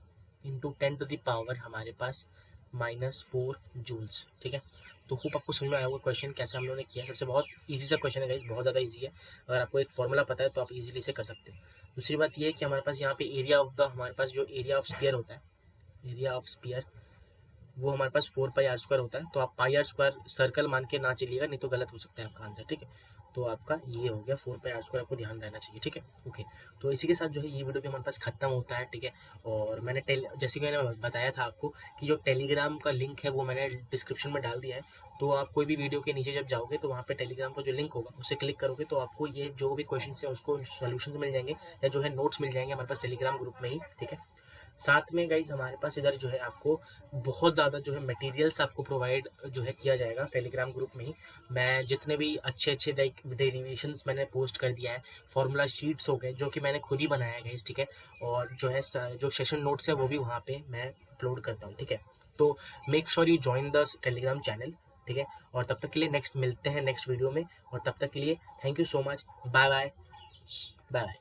इंटू 10⁻⁻ हमारे पास -4 जूल्स, ठीक है। तो होप आपको समझ में आया होगा क्वेश्चन कैसे हम लोगों ने किया। सबसे बहुत इजी सा क्वेश्चन है गाइस, बहुत ज़्यादा इजी है। अगर आपको एक फॉर्मूला पता है तो आप इजीली से कर सकते हो। दूसरी बात ये है कि हमारे पास यहाँ पे एरिया ऑफ द, हमारे पास जो एरिया ऑफ स्फीयर होता है, एरिया ऑफ स्फीयर, वो हमारे पास 4πr² होता है। तो आप πr² सर्कल मान के ना चलिएगा, नहीं तो गलत हो सकता है आपका आंसर, ठीक है। तो आपका ये हो गया 4πr², आपको ध्यान रहना चाहिए, ठीक है। ओके, तो इसी के साथ जो है ये वीडियो भी हमारे पास खत्म होता है, ठीक है। और मैंने जैसे कि मैंने बताया था आपको कि जो टेलीग्राम का लिंक है वो मैंने डिस्क्रिप्शन में डाल दिया है। तो आप कोई भी वीडियो के नीचे जब जाओगे तो वहाँ पे टेलीग्राम का जो लिंक होगा उसे क्लिक करोगे तो आपको ये जो भी क्वेश्चन है उसको सोल्यूशन मिल जाएंगे, या जो है नोट्स मिल जाएंगे हमारे पास टेलीग्राम ग्रुप में ही, ठीक है। साथ में गाइज हमारे पास इधर जो है आपको बहुत ज़्यादा जो है मटेरियल्स आपको प्रोवाइड जो है किया जाएगा टेलीग्राम ग्रुप में ही। मैं जितने भी अच्छे अच्छे डेरिवेशंस मैंने पोस्ट कर दिया है, फार्मूला शीट्स हो गए जो कि मैंने खुद ही बनाया है गाइज, ठीक है। और जो है जो सेशन नोट्स है वो भी वहाँ पे मैं अपलोड करता हूँ, ठीक है। तो make sure you join the Telegram channel, ठीक है। और तब तक के लिए नेक्स्ट मिलते हैं नेक्स्ट वीडियो में, और तब तक के लिए thank you so much, bye bye bye bye.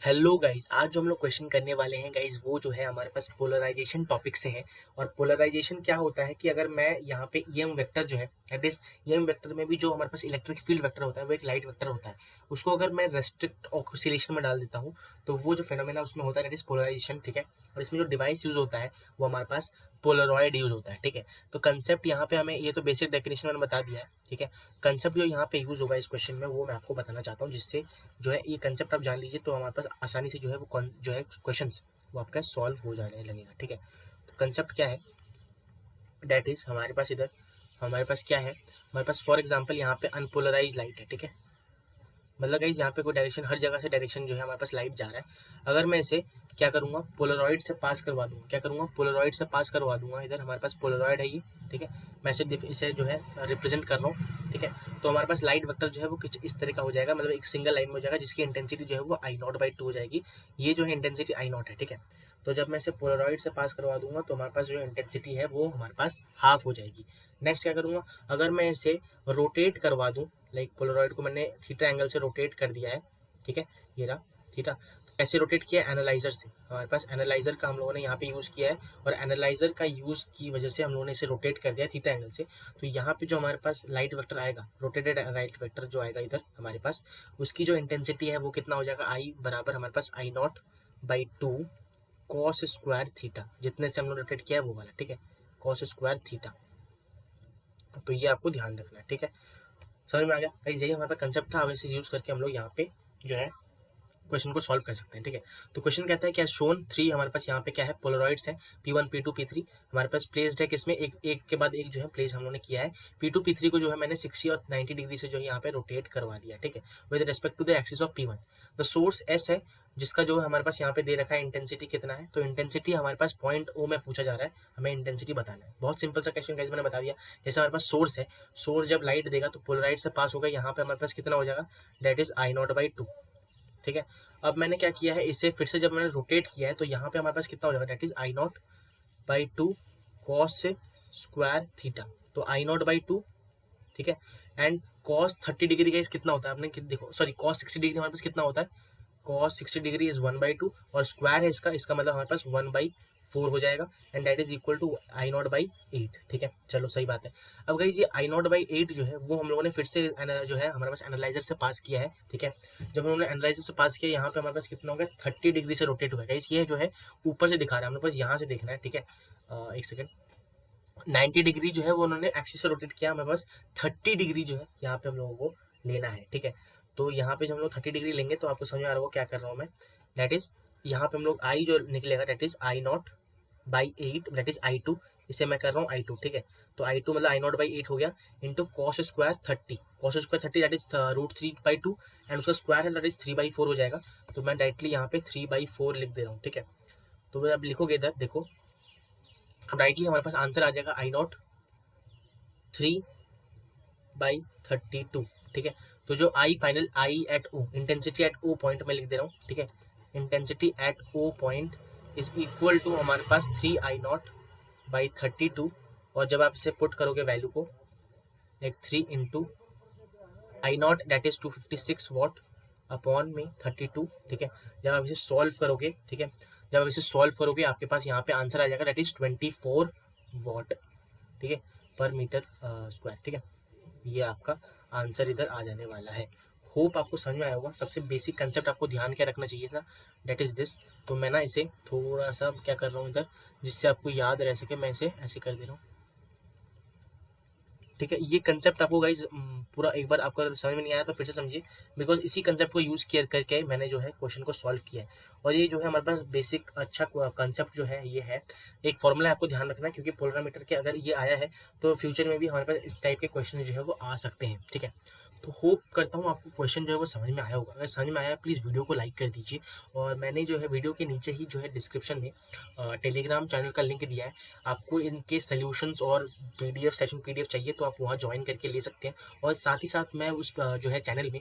Hello guys, आज जो हम लोग क्वेश्चन करने वाले हैं गाइज वो जो है हमारे पास पोलराइजेशन टॉपिक से है। और पोलराइजेशन क्या होता है कि अगर मैं यहाँ पे ईएम वेक्टर जो है, दैट इज ईएम वेक्टर में भी जो हमारे पास इलेक्ट्रिक फील्ड वेक्टर होता है वो एक लाइट वेक्टर होता है, उसको अगर मैं रेस्ट्रिक्ट ऑसिलेशन में डाल देता हूँ तो वो जो फेनोमेना उसमें होता है दैट इज पोलराइजेशन, ठीक है। और इसमें जो डिवाइस यूज होता है वो हमारे पास पोलरॉइड यूज होता है, ठीक है। तो कंसेप्ट यहाँ पे हमें, ये तो बेसिक डेफिनेशन मैंने बता दिया है, ठीक है। कंसेप्ट जो यहाँ पे यूज होगा इस क्वेश्चन में वो मैं आपको बताना चाहता हूँ, जिससे जो है ये कंसेप्ट आप जान लीजिए तो हमारे पास आसानी से जो है वो जो है क्वेश्चन वो आपका सॉल्व हो जाने लगेगा, ठीक है। तो कंसेप्ट क्या है, डेट इज हमारे पास इधर हमारे पास क्या है, हमारे पास फॉर एग्जाम्पल यहाँ पे अनपोलराइज लाइट है, ठीक है। मतलब गाइज यहाँ पे कोई डायरेक्शन, हर जगह से डायरेक्शन जो है हमारे पास लाइट जा रहा है। अगर मैं इसे क्या करूँगा, पोलरॉइड से पास करवा दूंगा, क्या करूँगा, पोलरॉइड से पास करवा दूंगा। इधर हमारे पास पोलरॉइड है ये, ठीक है। मैं इसे जो है रिप्रेजेंट कर रहा हूँ, ठीक है। तो हमारे पास लाइट वेक्टर जो है वो कुछ इस तरह का हो जाएगा, मतलब एक सिंगल लाइन में हो जाएगा जिसकी इंटेंसिटी जो है वो I0/2 हो जाएगी। ये जो है इंटेंसिटी I0 है, ठीक है। तो जब मैं इसे पोलरॉइड से पास करवा दूंगा तो हमारे पास जो इंटेंसिटी है वो हमारे पास हाफ हो जाएगी। नेक्स्ट क्या करूँगा, अगर मैं इसे रोटेट करवा दूँ, लाइक पोलरॉइड को मैंने थीटा एंगल से रोटेट कर दिया है, ठीक है, ये रहा थीटा। तो ऐसे रोटेट किया है एनालाइजर से, हमारे पास एनालाइजर का हम लोगों ने यहाँ पे यूज़ किया है, और एनालाइजर का यूज़ की वजह से हम लोगों ने इसे रोटेट कर दिया थीटा एंगल से। तो यहाँ पे जो हमारे पास लाइट वेक्टर आएगा, रोटेटेड लाइट वेक्टर जो आएगा इधर हमारे पास, उसकी जो इंटेंसिटी है वो कितना हो जाएगा, I बराबर हमारे पास I0/2 cos स्क्वायर थीटा, जितने से हम लोग रोटेट किया है वो वाला, ठीक है, cos स्क्वायर थीटा। तो ये आपको ध्यान रखना है, ठीक है। समझ में आ गया गाइस, यही हमारे पास कंसेप्ट था। अब इसे यूज करके हम लोग यहाँ पे जो है क्वेश्चन को सॉल्व कर सकते हैं, ठीक है। तो क्वेश्चन कहता है क्या, शोन 3 हमारे पास यहाँ पे क्या है, पोलरॉइड्स है P1 P2 P3 हमारे पास प्लेस्ड है, किसमें, एक के बाद एक जो है प्लेस हम लोगों ने किया है। P2 P3 को जो है मैंने 60 और 90 डिग्री से जो है यहाँ पे रोटेट करवा दिया, ठीक है, with respect to the axis of P1। The source S है, जिसका जो है हमारे पास यहाँ पे दे रखा है इंटेंसिटी कितना है, तो इंटेंसिटी हमारे पास पॉइंट O में पूछा जा रहा है, हमें इंटेंसिटी बताना है। बहुत सिंपल सा क्वेश्चन गाइस मैंने बता दिया। जैसे हमारे पास सोर्स है, सोर्स जब लाइट देगा तो पोलराइड से पास होगा, यहाँ पे हमारे पास कितना हो जाएगा, डेट इज I0/2, ठीक है। अब मैंने क्या किया है, इसे फिर से जब मैंने रोटेट किया है तो यहाँ पे हमारे पास कितना हो जाएगा, that is I0/2 cos square theta. तो I0/2, ठीक है। एंड cos 30 डिग्री का कितना होता है, आपने देखो, सॉरी cos 60 डिग्री हमारे पास कितना होता है, cos 60 डिग्री इज 1/2, और स्क्वायर है इसका मतलब हमारे पास 1/4 4 हो जाएगा and that is equal to I naught by 8। ठीक है, चलो सही बात है। अब गाइस ये आई नॉट बाई 8 जो है वो हम लोगों ने फिर से जो है हमारे पास एनालाइजर से पास किया है। ठीक है, जब हम लोगों ने एनालाइजर से पास किया, यहाँ पे हमारे पास कितना हो गया, 30 डिग्री से रोटेट हुआ है गाइस। ये जो है ऊपर से दिखा रहा है, हमारे पास यहाँ से देखना है। ठीक है, एक सेकेंड, 90 डिग्री जो है वो उन्होंने एक्सिस से रोटेट किया, हमारे पास 30 डिग्री जो है यहाँ पे हम लोगों को लेना है। ठीक है, तो यहाँ पे जब हम लोग 30 डिग्री लेंगे तो आपको समझ में आ रहा होगा क्या कर रहा हूँ मैं। दैट इज यहाँ पे हम लोग आई जो निकलेगा that is I naught by 8, that is I 2, इसे मैं कर रहा हूँ आई 2। ठीक है, तो आई 2 मतलब आई नॉट बाई 8 हो गया into cos square 30, cos square 30 that is √3/2 and उसका स्क्वायर है दैट इज 3/4 हो जाएगा। तो मैं डायरेक्टली यहाँ पे 3/4 लिख दे रहा हूँ। ठीक है, तो अब लिखोगे इधर देखो, अब राइटली हमारे पास आंसर आ जाएगा आई नॉट 3/32। ठीक है, तो जो I final I at O, intensity at O point में लिख दे रहा हूँ। ठीक है, intensity at O point is equal to हमारे पास 3I0/32, और जब आप इसे पुट करोगे वैल्यू को like 3 into I not that is 256 what upon में 32। ठीक है, जब आप इसे सॉल्व करोगे, ठीक है, जब आप इसे सॉल्व करोगे आपके पास यहाँ पे आंसर आ जाएगा दैट इज 24 वॉट। ठीक है, पर मीटर स्क्वायर। ठीक है, ये आपका आंसर इधर आ जाने वाला है। होप आपको समझ में आया होगा। सबसे बेसिक कंसेप्ट आपको ध्यान क्या रखना चाहिए था, दैट इज दिस। तो मैं ना इसे थोड़ा सा क्या कर रहा हूँ इधर, जिससे आपको याद रह सके, मैं इसे ऐसे कर दे रहा हूँ। ठीक है, ये कंसेप्ट आपको गाइज पूरा एक बार आपको समझ में नहीं आया तो फिर से समझिए, बिकॉज इसी कंसेप्ट को यूज किया करके मैंने जो है क्वेश्चन को सॉल्व किया है। और ये जो है हमारे पास बेसिक अच्छा कंसेप्ट जो है ये है, एक फॉर्मूला आपको ध्यान रखना है, क्योंकि पोलरामीटर के अगर ये आया है तो फ्यूचर में भी हमारे पास इस टाइप के क्वेश्चन जो है वो आ सकते हैं। ठीक है, तो होप करता हूँ आपको क्वेश्चन जो है वो समझ में आया होगा। अगर समझ में आया प्लीज़ वीडियो को लाइक कर दीजिए, और मैंने जो है वीडियो के नीचे ही जो है डिस्क्रिप्शन में टेलीग्राम चैनल का लिंक दिया है। आपको इनके सॉल्यूशंस और पीडीएफ सेशन पीडीएफ चाहिए तो आप वहाँ ज्वाइन करके ले सकते हैं। और साथ ही साथ मैं उस जो है चैनल में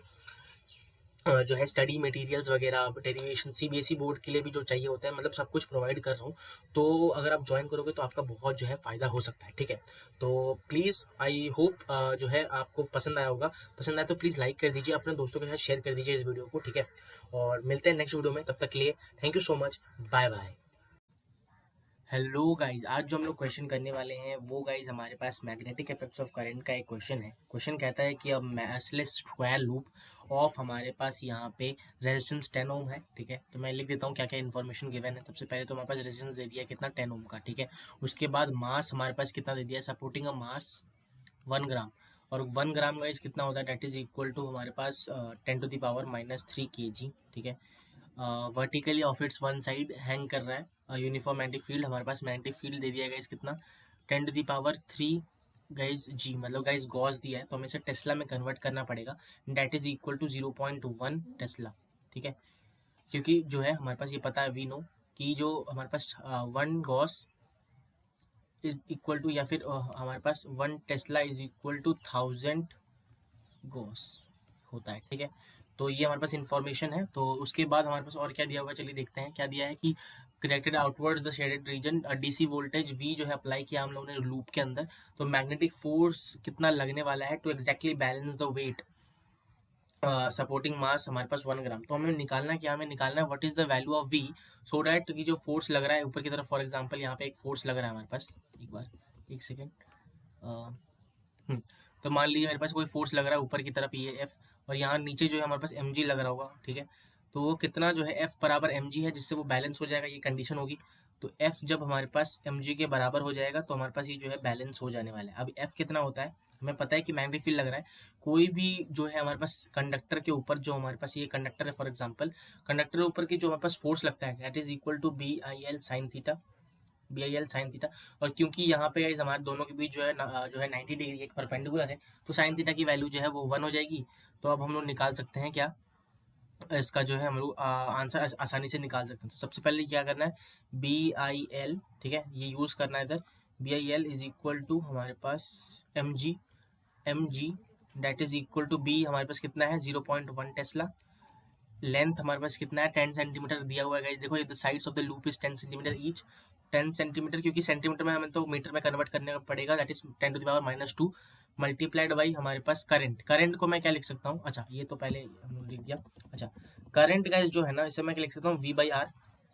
जो है स्टडी मटेरियल्स वगैरह, डेरिवेशन, सीबीएसई बोर्ड के लिए भी जो चाहिए होता है, मतलब सब कुछ प्रोवाइड कर रहा हूँ। तो अगर आप ज्वाइन करोगे तो आपका बहुत जो है फ़ायदा हो सकता है। ठीक है, तो प्लीज़ आई होप जो है आपको पसंद आया होगा। पसंद आया तो प्लीज़ लाइक कर दीजिए, अपने दोस्तों के साथ शेयर कर दीजिए इस वीडियो को। ठीक है, और मिलते हैं नेक्स्ट वीडियो में, तब तक के लिए thank you so much, bye bye. Hello guys, आज जो हम लोग क्वेश्चन करने वाले हैं वो गाइज हमारे पास मैग्नेटिक इफेक्ट्स ऑफ करंट का एक क्वेश्चन है। क्वेश्चन कहता है कि अब मैसलेस स्क्वायर लूप ऑफ हमारे पास यहाँ पे रेजिस्टेंस 10 ओम है। ठीक है, तो मैं लिख देता हूँ क्या क्या इन्फॉर्मेशन गिवन है। सबसे पहले तो हमारे पास रेजिस्टेंस दे दिया कितना, 10 ओम का। ठीक है, उसके बाद मास हमारे पास कितना दे दिया, सपोर्टिंग अ मास 1 ग्राम, और 1 ग्राम गाइज कितना होता है, डेट इज इक्वल टू हमारे पास 10⁻³ kg। ठीक है, vertically of its one side hang कर रहा है, यूनिफॉर्म मैग्नेटिक फील्ड हमारे पास, मैग्नेटिक फील्ड दे दिया गाइस कितना, 10⁻³ गाइस जी, मतलब गाइस गॉस दिया है तो हमें इसे टेस्ला में कन्वर्ट करना पड़ेगा, that is equal to 0.1 tesla. ठीक है, क्योंकि जो है हमारे पास ये पता है, वी नो कि जो हमारे पास 1 गॉस इज इक्वल टू, या फिर हमारे पास 1 tesla is equal to 1000 gauss होता है। ठीक है, तो ये हमारे पास इन्फॉर्मेशन है। तो उसके बाद हमारे पास और क्या दिया हुआ, चलिए देखते हैं क्या दिया है कि corrected outwards the shaded region, DC voltage V जो है अप्लाई किया हम लोगों ने लूप के अंदर, तो मैग्नेटिक फोर्स कितना लगने वाला है to exactly balance the weight supporting mass हमारे पास 1 ग्राम। तो हमें निकालना क्या, हमें निकालना है what is the value of V, so that कि जो फोर्स लग रहा है ऊपर की तरफ, फॉर एग्जाम्पल यहाँ पे एक फोर्स लग रहा है हमारे पास, एक बार एक सेकेंड, तो मान लीजिए मेरे पास कोई फोर्स लग रहा है ऊपर की तरफ, ये एफ, और यहाँ नीचे जो है हमारे पास mg लग रहा होगा। ठीक है, तो वो कितना जो है f बराबर mg है, जिससे वो बैलेंस हो जाएगा, ये कंडीशन होगी। तो f जब हमारे पास mg के बराबर हो जाएगा तो हमारे पास ये जो है बैलेंस हो जाने वाला है। अब f कितना होता है, हमें पता है कि मैग्नेटिक फील्ड लग रहा है, कोई भी जो है हमारे पास कंडक्टर के ऊपर, जो हमारे पास ये कंडक्टर है फॉर एग्जाम्पल, कंडक्टर के ऊपर की जो हमारे पास फोर्स लगता है that is equal to BIL sin theta, BIL sin theta. और क्योंकि यहाँ पे गाइस हमारे दोनों के बीच जो है 90 डिग्री एक परपेंडिकुलर है, तो sin थीटा की वैल्यू जो है वो 1 हो जाएगी। तो अब हम लोग निकाल सकते हैं क्या, इसका जो है हम लोग आंसर आसानी से निकाल सकते हैं। तो सबसे पहले क्या करना है, BIL, ठीक है, ये यूज़ करना है इधर, BIL इज इक्वल टू हमारे पास mg that is equal to B हमारे पास कितना है 0.1 टेस्ला, लेंथ हमारे पास कितना है 10 सेंटीमीटर दिया हुआ है गाइस। देखो the sides of the loop is 10 centimetre each, 10 centimetre, क्योंकि सेंटीमीटर में हमें तो मीटर में कन्वर्ट करने का पड़ेगा, दैट इज 10⁻⁻2 मल्टीप्लाइड बाई हमारे पास करंट। करंट को मैं क्या लिख सकता हूँ, अच्छा ये तो पहले हम लोग लिख दिया। अच्छा, करंट गाइस जो है ना, इसे मैं क्या लिख सकता हूँ, V/R,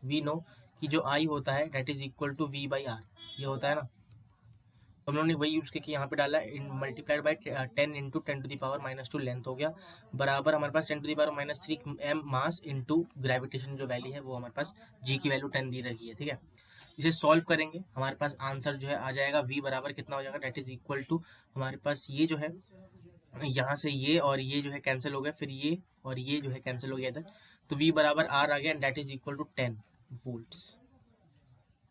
वी नो कि जो आई होता है that is equal to V by R, ये होता है ना। तो हम लोगों ने वही यूज किया कि यहाँ पे डाला इन मल्टीप्लाइड बाई 10 इंटू 10⁻⁻2 लेंथ हो गया, बराबर हमारे पास 10⁻⁻3 m मास इंटू ग्रेविटेशन जो वैल्यू है वो हमारे पास g की वैल्यू 10 दी रखी है, ठीक है। इसे सॉल्व करेंगे, हमारे पास आंसर जो है आ जाएगा v बराबर कितना हो जाएगा, डेट इज इक्वल टू हमारे पास ये जो है यहाँ से ये और ये जो है कैंसिल हो गया, फिर ये और ये जो है कैंसिल हो गया इधर, तो v बराबर r आ गया, that is equal to 10 volts,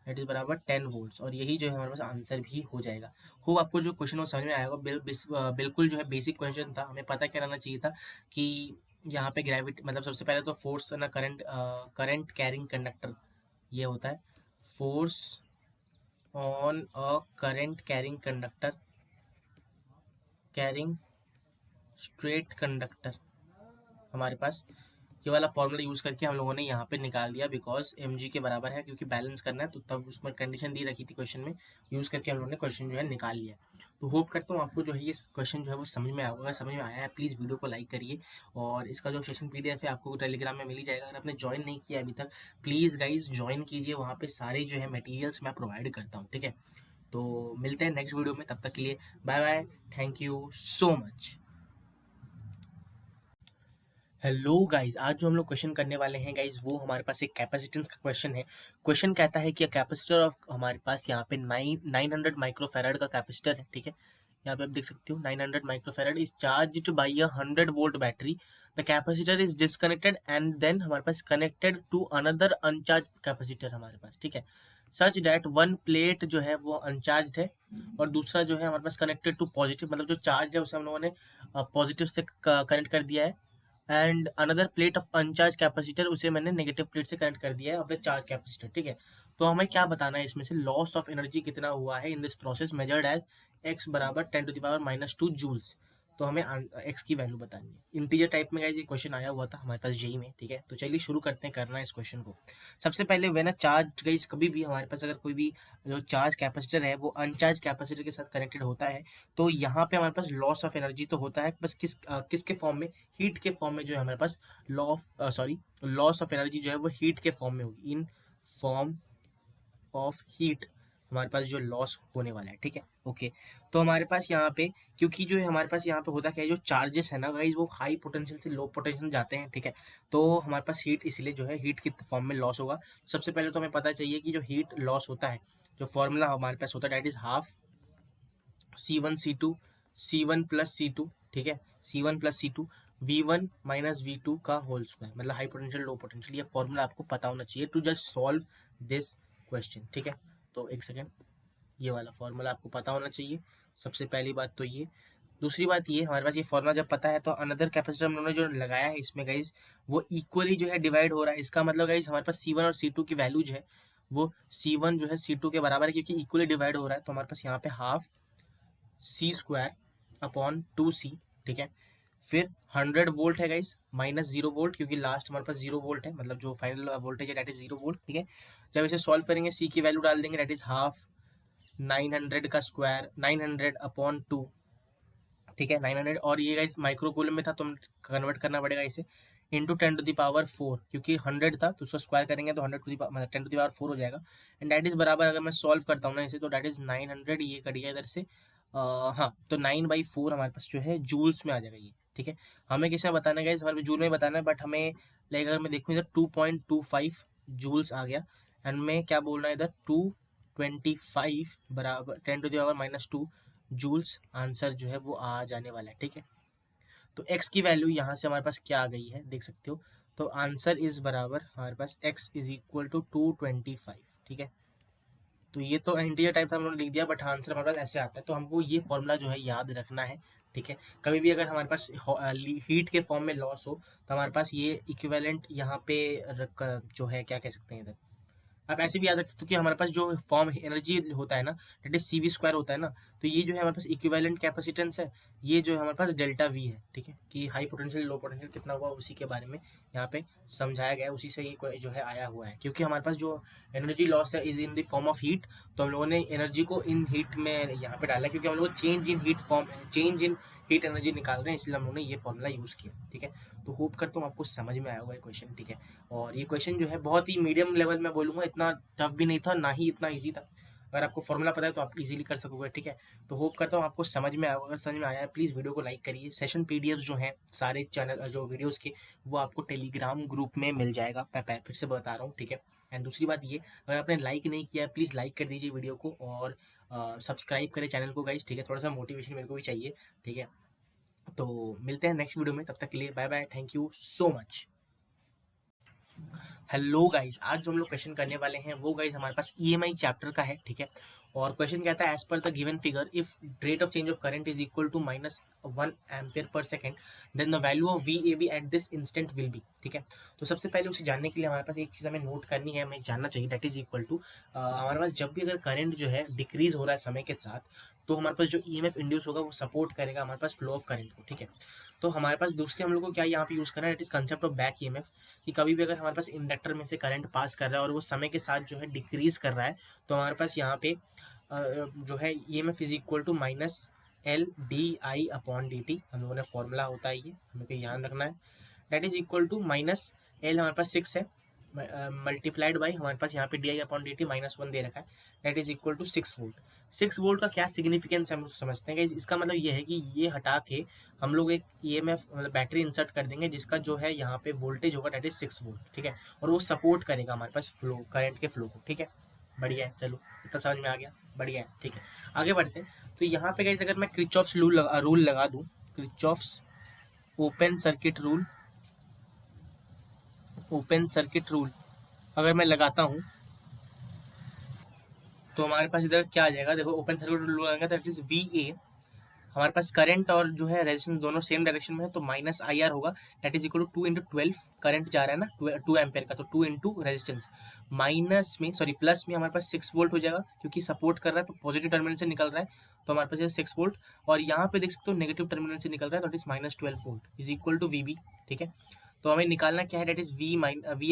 that is बराबर 10 वोल्ट्स, और यही जो है हमारे पास आंसर भी हो जाएगा। होप आपको जो क्वेश्चन वो समझ में आएगा। बिल्कुल जो है बेसिक क्वेश्चन था, हमें पता क्या रहना चाहिए था कि यहाँ पे ग्रेविटी मतलब सबसे पहले तो फोर्स ना करंट कैरिंग कंडक्टर ये होता है, force on a current carrying conductor carrying straight conductor, हमारे पास ये वाला फॉर्मूला यूज करके हम लोगों ने यहाँ पे निकाल दिया, बिकॉज mg के बराबर है, क्योंकि बैलेंस करना है तो तब उसमें कंडीशन दी रखी थी क्वेश्चन में, यूज करके हम लोगों ने क्वेश्चन जो है निकाल लिया। तो होप करता हूँ आपको जो है ये क्वेश्चन जो है वो समझ में आएगा। समझ में आया है प्लीज़ वीडियो को लाइक करिए, और इसका जो सेशन PDF है आपको टेलीग्राम में मिल ही जाएगा। अगर आपने ज्वाइन नहीं किया अभी तक प्लीज़ गाइज ज्वाइन कीजिए, वहाँ पे सारे जो है मटेरियल्स मैं प्रोवाइड करता हूँ, ठीक है। तो मिलते हैं नेक्स्ट वीडियो में, तब तक के लिए bye bye, thank you so much. Hello guys, आज जो हम लोग क्वेश्चन करने वाले हैं गाइस वो हमारे पास एक कैपेसिटेंस का क्वेश्चन है। क्वेश्चन कहता है कि कैपेसिटर ऑफ हमारे पास यहाँ पे 900 माइक्रोफैराड का कैपेसिटर है, ठीक है। यहाँ पे आप देख सकते हो 900 microfarad is charged by a 100 volt battery, the capacitor is disconnected and then हमारे पास connected to another uncharge capacitor हमारे पास, ठीक है। सच डैट वन प्लेट जो है वो अनचार्ज है और दूसरा जो है हमारे पास कनेक्टेड टू पॉजिटिव, मतलब जो चार्ज है उसे हम लोगों ने पॉजिटिव से कनेक्ट कर दिया है, and another plate of अनचार्ज capacitor उसे मैंने नेगेटिव प्लेट से कनेक्ट कर दिया है ऑफ द चार्ज कैपेसिटर, ठीक है। तो हमें क्या बताना है इसमें से, लॉस ऑफ एनर्जी कितना हुआ है in this process measured as x बराबर 10⁻⁻2 जूल्स। तो हमें x की वैल्यू बतानी है। इंटीजर टाइप में गाइस ये क्वेश्चन आया हुआ था हमारे पास जेई में, ठीक है। तो चलिए शुरू करते हैं करना इस क्वेश्चन को। सबसे पहले वे ना चार्ज गाइस कभी भी हमारे पास अगर कोई भी जो चार्ज कैपेसिटर है वो अनचार्ज कैपेसिटर के साथ कनेक्टेड होता है तो यहाँ पे हमारे पास लॉस ऑफ एनर्जी तो होता है, बस किसके फॉर्म में, हीट के फॉर्म में जो है हमारे पास लॉस ऑफ एनर्जी जो है वो हीट के फॉर्म में होगी, इन फॉर्म ऑफ हीट हमारे पास जो लॉस होने वाला है, ठीक है। ओके, तो हमारे पास यहाँ पे क्योंकि जो है हमारे पास यहाँ पे होता क्या है, जो चार्जेस है ना गाइज वो हाई पोटेंशियल से लो पोटेंशियल जाते हैं, ठीक है। तो हमारे पास हीट इसलिए जो है हीट की फॉर्म में लॉस होगा। सबसे पहले तो हमें पता चाहिए कि जो हीट लॉस होता है, जो फॉर्मूला हमारे पास होता है that is half C1 C1 plus C2, ठीक है, C1 plus C2 V1 minus V2 का होल स्क्वायर, मतलब हाई पोटेंशियल लो पोटेंशियल। ये फॉर्मूला आपको पता होना चाहिए to just solve this question, ठीक है। तो एक सेकेंड, ये वाला फॉर्मूला आपको पता होना चाहिए, सबसे पहली बात तो ये। दूसरी बात ये, हमारे पास ये फॉर्मूला जब पता है तो अनदर कैपेसिटर हम लोगों ने जो लगाया है इसमें गाइज वो इक्वली जो है डिवाइड हो रहा है। इसका मतलब गाइज हमारे पास C1 और C2 की वैल्यू जो है वो C1 जो है C2 के बराबर है, क्योंकि इक्वली डिवाइड हो रहा है। तो हमारे पास यहाँ पे हाफ C² अपॉन 2C, ठीक है। फिर 100 वोल्ट है गाइस माइनस 0 वोल्ट, क्योंकि लास्ट हमारे पास 0 वोल्ट है, मतलब जो फाइनल वोल्टेज है डेट इज 0 वोल्ट, ठीक है। जब इसे सॉल्व करेंगे C की वैल्यू डाल देंगे, डेट इज हाफ 900 का स्क्वायर 900 अपॉन 2, ठीक है, 900। और ये गाइस माइक्रोकूलम में था तो हम कन्वर्ट करना पड़ेगा इसे इंटू 10⁻⁴, क्योंकि 100 था तो उसका स्क्वायर करेंगे तो 10⁻⁴ हो जाएगा। एंड डेट इज बराबर, अगर मैं सॉल्व करता हूँ ना इसे तो डेट इज 900, ये कट गया इधर से, हाँ, तो 9/4 हमारे पास जो है जूल्स में आ जाएगा ये, ठीक है। हमें किस में बताना है गाइस, हमें जूल में बताना है, बट हमें लाइक अगर मैं देखूँ इधर 2.25 जूल्स आ गया, एंड मैं क्या बोल रहा है इधर 225 बराबर 10⁻⁻2 जूल्स आंसर जो है वो आ जाने वाला है, ठीक है। तो x की वैल्यू यहाँ से हमारे पास क्या आ गई है देख सकते हो, तो आंसर इज बराबर हमारे पास x इज इक्वल टू 225, ठीक है। तो ये तो इंटीजर टाइप था हम लोगों ने लिख दिया, बट आंसर हमारे पास ऐसे आता है। तो हमको ये फॉर्मूला जो है याद रखना है, ठीक है। कभी भी अगर हमारे पास हीट के फॉर्म में लॉस हो तो हमारे पास ये इक्विवेलेंट यहाँ पे जो है क्या कह सकते हैं इधर, आप ऐसे भी याद रख सकते हो कि हमारे पास जो फॉर्म एनर्जी होता है ना डेट इज CV² होता है ना, तो ये जो है हमारे पास इक्विवेलेंट कैपेसिटेंस है, ये जो है हमारे पास डेल्टा V है, ठीक है। कि हाई पोटेंशियल लो पोटेंशियल कितना हुआ उसी के बारे में यहाँ पे समझाया गया है, उसी से ये जो है आया हुआ है। क्योंकि हमारे पास जो एनर्जी लॉस है is in the form of heat, तो हम लोगों ने एनर्जी को इन हीट में यहाँ पे डाला है, क्योंकि हम लोग चेंज इन हीट एनर्जी निकाल रहे हैं, इसलिए हम लोगों ने ये फॉर्मूला यूज़ किया। ठीक है, तो होप करता हूँ आपको समझ में आया होगा ये क्वेश्चन। ठीक है, और ये क्वेश्चन जो है बहुत ही मीडियम लेवल में बोलूँगा, इतना टफ भी नहीं था ना ही इतना ईजी था। अगर आपको फॉर्मूला पता है तो आप इजीली कर सकोगे। ठीक है, तो होप करता हूँ आपको समझ में आया होगा। अगर समझ में आया है प्लीज़ वीडियो को लाइक करिए। सेशन पीडीएफ जो है सारे चैनल जो वीडियोस के, वो आपको टेलीग्राम ग्रुप में मिल जाएगा। मैं फिर से बता रहा हूँ। ठीक है, एंड दूसरी बात ये, अगर आपने लाइक नहीं किया है प्लीज़ लाइक कर दीजिए वीडियो को, और सब्सक्राइब करें चैनल को गाइज। ठीक है, थोड़ा सा मोटिवेशन मेरे को भी चाहिए। ठीक है, तो मिलते हैं नेक्स्ट वीडियो में, तब तक के लिए bye bye, thank you so much. Hello guys, आज जो हम लोग क्वेश्चन करने वाले हैं वो गाइज हमारे पास ईएमआई चैप्टर का है। ठीक है, और क्वेश्चन कहता है as per the given figure if rate of change of current is equal to -1 ampere per second then the value of VAB at this instant will be. ठीक है, तो सबसे पहले उसे जानने के लिए हमारे पास एक चीज़ हमें नोट करनी है, हमें जानना चाहिए दैट इज इक्वल टू हमारे पास जब भी अगर करंट जो है डिक्रीज हो रहा है समय के साथ, तो हमारे पास जो EMF इंड्यूस होगा वो सपोर्ट करेगा हमारे पास फ्लो ऑफ करंट को। ठीक है, तो हमारे पास दूसरे हम लोग को क्या यहाँ पे यूज़ करना है, that is concept of back EMF, कि कभी भी अगर हमारे पास इंडक्टर में से करंट पास कर रहा है और वो समय के साथ जो है डिक्रीज कर रहा है, तो हमारे पास यहाँ पे जो है EMF is equal to -LdI/dt। हम लोगों ने फॉर्मूला होता है ये, हमें को ध्यान रखना है। That is equal to -L हमारे पास 6 है, मल्टीप्लाइड बाई हमारे पास यहाँ पे DI/dt -1 दे रखा है, that is equal to 6 volt. 6 volt का क्या सिग्निफिकेंस हम लोग समझते हैं। इसका मतलब ये है कि ये हटा के हम लोग एक EMF मतलब बैटरी इंसर्ट कर देंगे जिसका जो है यहाँ पे वोल्टेज होगा दैट इज 6 वोल्ट। ठीक है, और वो सपोर्ट करेगा हमारे पास फ्लो करंट के फ्लो को। ठीक है, बढ़िया है, चलो इतना समझ में आ गया, बढ़िया है। ठीक है, आगे बढ़ते हैं। तो यहाँ पे गाइस अगर मैं क्रिचॉफ्स रूल लगा दूँ, क्रिचॉफ्स ओपन सर्किट रूल अगर मैं लगाता हूँ, तो हमारे पास इधर क्या आ जाएगा, देखो ओपन सर्किट रूल लगाएंगे तो एटलीस्ट VA हमारे पास करंट और जो है रेजिस्टेंस दोनों सेम डायरेक्शन में है, तो -IR होगा, that is equal to 2 × 12। Current जा रहा है ना 2 एम्पेयर का, तो 2 × रेजिस्टेंस, प्लस में हमारे पास 6 वोल्ट हो जाएगा, क्योंकि सपोर्ट कर रहा है तो पॉजिटिव टर्मिनल से निकल रहा है, तो हमारे पास 6 वोल्ट, और यहाँ पे देख सकते हो नेगेटिव टर्मिनल से निकल रहा है, तो it is -12 volt is equal to VB। ठीक है, तो हमें निकालना क्या है, that is VA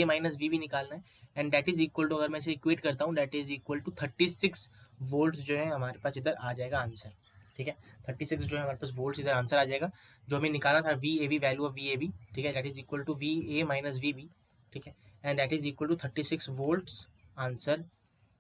minus VB निकालना है, and that is equal to, अगर मैं इसे इक्वेट करता हूँ, that is equal to 36 volt जो है हमारे पास इधर आ जाएगा आंसर। ठीक है, 36 जो है हमारे पास वोल्ट इधर आंसर आ जाएगा, जो हमें निकालना था VAB, वैल्यू ऑफ VAB। ठीक है, that is equal to VA minus VB। ठीक है, and that is equal to 36 volts, answer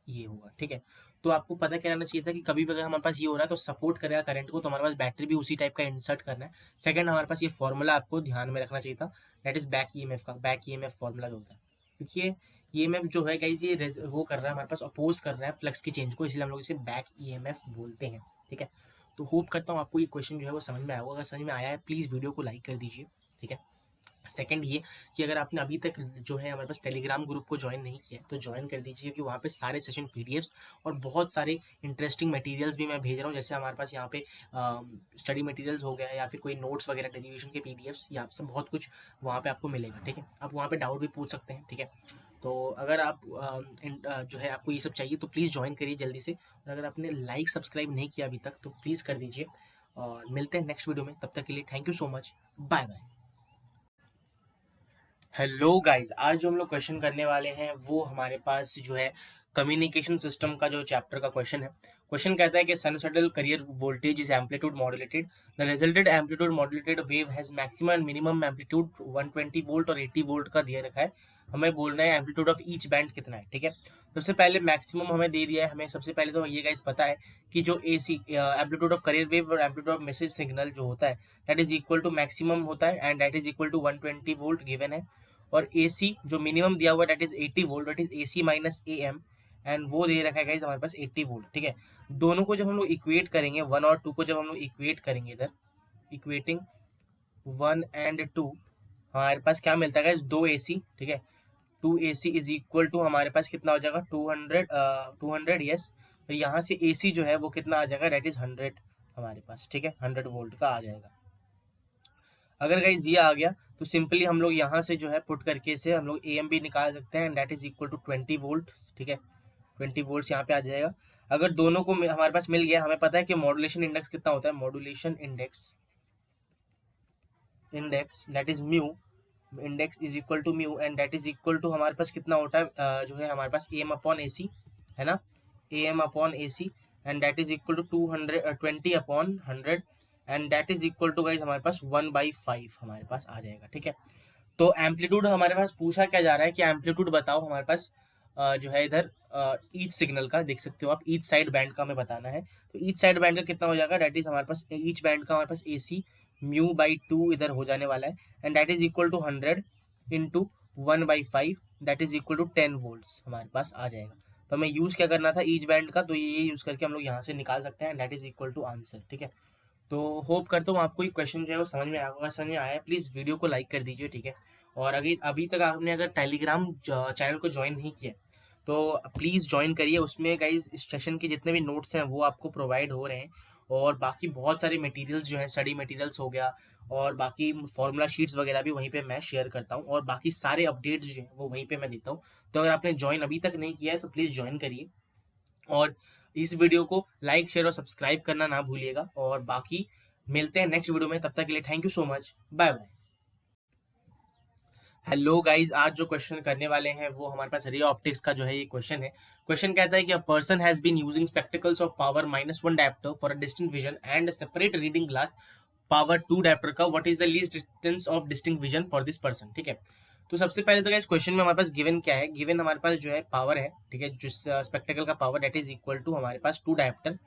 ये होगा। ठीक है, तो आपको पता क्या रहना चाहिए था कि कभी भी अगर हमारे पास ये हो रहा है तो सपोर्ट करेगा करंट को, तो हमारे पास बैटरी भी उसी टाइप का इंसर्ट करना है। सेकंड, हमारे पास ये फॉर्मूला आपको ध्यान में रखना चाहिए था, दैट इज बैक EMF का, बैक EMF फॉर्मूला जो होता है, क्योंकि ये EMF जो है गाइस ये वो कर रहा है हमारे पास, अपोज कर रहा है फ्लक्स की चेंज को, इसलिए हम लोग इसे बैक EMF बोलते हैं। ठीक है, तो होप करता हूँ आपको ये क्वेश्चन जो है वो समझ में आया होगा। अगर समझ में आया है प्लीज़ वीडियो को लाइक कर दीजिए। ठीक है, सेकंड ये कि अगर आपने अभी तक जो है हमारे पास टेलीग्राम ग्रुप को ज्वाइन नहीं किया तो ज्वाइन कर दीजिए, क्योंकि वहाँ पे सारे सेशन PDFs और बहुत सारे इंटरेस्टिंग मटेरियल्स भी मैं भेज रहा हूँ। जैसे हमारे पास यहाँ पे स्टडी मटेरियल्स हो गया, या फिर कोई नोट्स वगैरह डेरिवेशन के PDFs, या सब बहुत कुछ वहाँ पे आपको मिलेगा। ठीक है, आप वहाँ पे डाउट भी पूछ सकते हैं। ठीक है, तो अगर आप जो है आपको ये सब चाहिए तो प्लीज़ ज्वाइन करिए जल्दी से, और अगर आपने लाइक सब्सक्राइब नहीं किया अभी तक तो प्लीज़ कर दीजिए, और मिलते हैं नेक्स्ट वीडियो में, तब तक के लिए thank you so much, bye bye. Hello guys, आज जो हम लोग क्वेश्चन करने वाले हैं वो हमारे पास जो है कम्युनिकेशन सिस्टम का जो चैप्टर का क्वेश्चन है। क्वेश्चन कहता है कि sinusoidal carrier voltage is amplitude modulated, the resulted amplitude modulated wave has maximum and minimum amplitude 120 volt और 80 वोल्ट का दिया रखा है। हमें बोलना है एम्पलीट्यूड ऑफ ईच बैंड कितना है। ठीक है, सबसे पहले मैक्सिमम हमें दे दिया है। हमें सबसे पहले तो ये गाइस पता है कि जो AC amplitude of carrier wave और एम्पलीट्यूड ऑफ मैसेज सिग्नल जो होता है that is equal to maximum होता है, and that is equal to 120 volt given है, और AC जो मिनिमम दिया हुआ है that is 80 volt, that is AC minus AM, and वो दे रखा है गाइस हमारे पास 80 वोल्ट। ठीक है, दोनों को जब हम लोग इक्वेट करेंगे, 1 और 2 को जब हम लोग इक्वेट करेंगे, इधर इक्वेटिंग 1 एंड 2, हमारे पास क्या मिलता है गाइस, 2 AC। ठीक है, 2 AC इज इक्वल टू हमारे पास कितना हो जाएगा, 200 यस, तो यहाँ से AC जो है वो कितना आ जाएगा, दैट इज 100 हमारे पास। ठीक है, 100 वोल्ट का आ जाएगा। अगर गाइज ये आ गया तो सिंपली हम लोग यहाँ से जो है पुट करके से हम लोग AM भी निकाल सकते हैं, and that is equal to 20 volt. ठीक है, 20 वोल्ट यहाँ पे आ जाएगा। अगर दोनों को हमारे पास मिल गया, हमें पता है कि मॉड्यूलेशन इंडेक्स कितना होता है, modulation index that is mu, index is equal to mu, and that is equal to हमारे पास कितना होता है जो है हमारे पास AM/AC है ना, AM/AC, and that is equal to 220/100, and that is equal to guys हमारे पास 1/5 हमारे पास आ जाएगा। ठीक है, तो एम्पलीट्यूड हमारे पास पूछा क्या जा रहा है कि एम्पलीट्यूड बताओ हमारे पास जो है इधर ईच सिग्नल का, देख सकते हो आप, ईच साइड बैंड का हमें बताना है। तो ईच साइड बैंड का कितना हो जाएगा, दैट इज हमारे पास ईच बैंड का हमारे पास AC μ/2 इधर हो जाने वाला है, and that is equal to 100 into 1/5 that is equal to 10 volts हमारे पास आ जाएगा। तो हमें यूज क्या करना था ईच बैंड का, तो ये यूज करके हम लोग यहाँ से निकाल सकते हैं, that is equal to answer. ठीक है, तो होप करता हूँ आपको ये क्वेश्चन जो है वो समझ में आया होगा। समझ में आया प्लीज़ वीडियो को लाइक कर दीजिए। ठीक है, और अभी तक आपने अगर टेलीग्राम चैनल को ज्वाइन नहीं किया तो प्लीज़ ज्वाइन करिए। उसमें गाइज इस सेशन के जितने भी नोट्स हैं वो आपको प्रोवाइड हो रहे हैं, और बाकी बहुत सारे मटेरियल्स जो हैं, स्टडी मटेरियल्स हो गया, और बाकी फार्मूला शीट्स वगैरह भी वहीं पे मैं शेयर करता हूँ, और बाकी सारे अपडेट्स जो हैं वो वहीं पे मैं देता हूँ। तो अगर आपने ज्वाइन अभी तक नहीं किया है तो प्लीज़ ज्वाइन करिए, और इस वीडियो को लाइक शेयर और सब्सक्राइब करना ना भूलिएगा। और बाकी मिलते हैं नेक्स्ट वीडियो में, तब तक के लिए thank you so much, bye bye. Hello guys, आज जो क्वेश्चन करने वाले हैं वो हमारे पास रे ऑप्टिक्स का जो है ये क्वेश्चन है। क्वेश्चन कहता है कि a person has been using spectacles of power -1 dioptre for a distinct vision and separate reading glass power 2 dioptre का, what is the least distance of distinct vision for this person. ठीक है, तो सबसे पहले तो गाइस क्वेश्चन में हमारे पास given क्या है, गिवन हमारे पास जो है पावर है। ठीक है, जिस स्पेक्टिकल का power that is equal to हमारे पास 2 डायप्टर,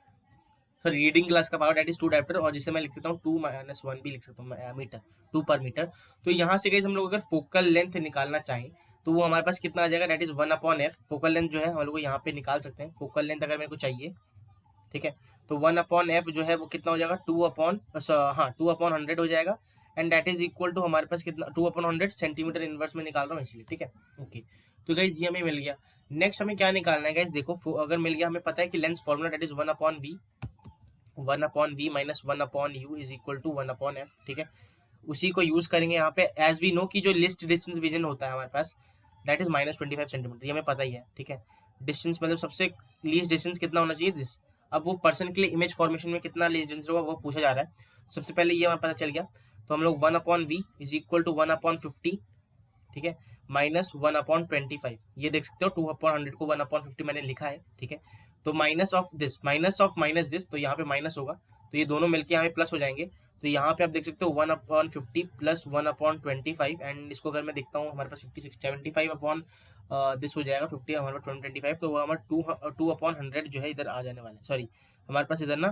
सर रीडिंग ग्लास का पावर दैट इज 2 डायप्टर, और जिसे मैं लिख सकता हूँ 2 - 1 भी लिख सकता हूँ मीटर, 2 पर मीटर। तो यहाँ से गाइस हम लोग अगर फोकल लेंथ निकालना चाहें तो वो हमारे पास कितना आ जाएगा, that is 1/f। Focal length जो है हम लोग यहाँ पे निकाल सकते हैं, फोकल लेंथ अगर मेरे को चाहिए। ठीक है, तो 1/f जो है वो कितना हो जाएगा, 2/100 हो जाएगा, and that is equal to हमारे पास कितना, 2/100 सेंटीमीटर इनवर्स में निकाल रहा हूँ इसलिए। ठीक है, ओके, तो गाइज ये हमें मिल गया। नेक्स्ट हमें क्या निकालना है गाइज, देखो अगर मिल गया, हमें पता है कि lens formula that is 1/v, 1/v minus 1/u is equal to 1/f। ठीक है, उसी को यूज करेंगे यहाँ पे, एज वी नो कि जो लिस्ट डिस्टेंस विजन होता है हमारे पास दैट इज -25 सेंटीमीटर, ये हमें पता ही है। ठीक है, डिस्टेंस मतलब सबसे लीस्ट डिस्टेंस कितना होना चाहिए, दिस। अब वो पर्सन के लिए इमेज फॉर्मेशन में कितना लीस्ट डिस्टेंस होगा वो पूछा जा रहा है। सबसे पहले ये हमें पता चल गया, तो हम लोग 1/v इज इक्वल टू 1/50, ठीक है, माइनस 1/25, ये देख सकते हो 2/100 को 1/50 मैंने लिखा है। ठीक है, तो minus of this, minus of minus this, तो यहाँ पे माइनस होगा, तो ये दोनों मिलके यहाँ पे प्लस हो जाएंगे। तो यहाँ पे आप देख सकते हो 1/50 प्लस 1/25, एंड इसको अगर मैं देखता हूँ हमारे पास 75 अपॉन दिस हो जाएगा 50 हमारे पास 25, तो वो हमारा 2/100 जो है इधर आ जाने वाला है। सॉरी, हमारे पास इधर ना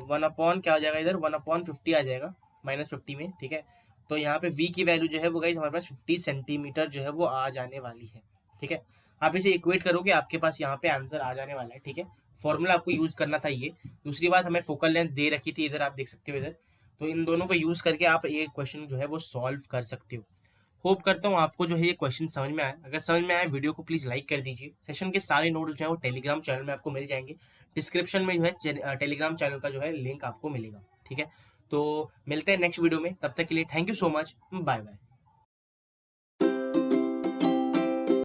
1 क्या आ जाएगा, इधर 1/50 आ जाएगा -50 में। ठीक है, तो यहाँ पे v की वैल्यू जो है वो गाइस हमारे पास 50 सेंटीमीटर जो है वो आ जाने वाली है। ठीक है, आप इसे इक्वेट करोगे आपके पास यहाँ पे आंसर आ जाने वाला है। ठीक है, फॉर्मूला आपको यूज करना था ये। दूसरी बात, हमें फोकल लेंथ दे रखी थी, इधर आप देख सकते हो इधर, तो इन दोनों को यूज करके आप ये क्वेश्चन जो है वो सॉल्व कर सकते हो। होप करता हूँ आपको जो है ये क्वेश्चन समझ में आया। अगर समझ में आया वीडियो को प्लीज लाइक कर दीजिए। सेशन के सारे नोट्स जो है वो टेलीग्राम चैनल में आपको मिल जाएंगे, डिस्क्रिप्शन में जो है टेलीग्राम चैनल का जो है लिंक आपको मिलेगा। ठीक है, तो मिलते हैं नेक्स्ट वीडियो में, तब तक के लिए thank you so much, bye bye.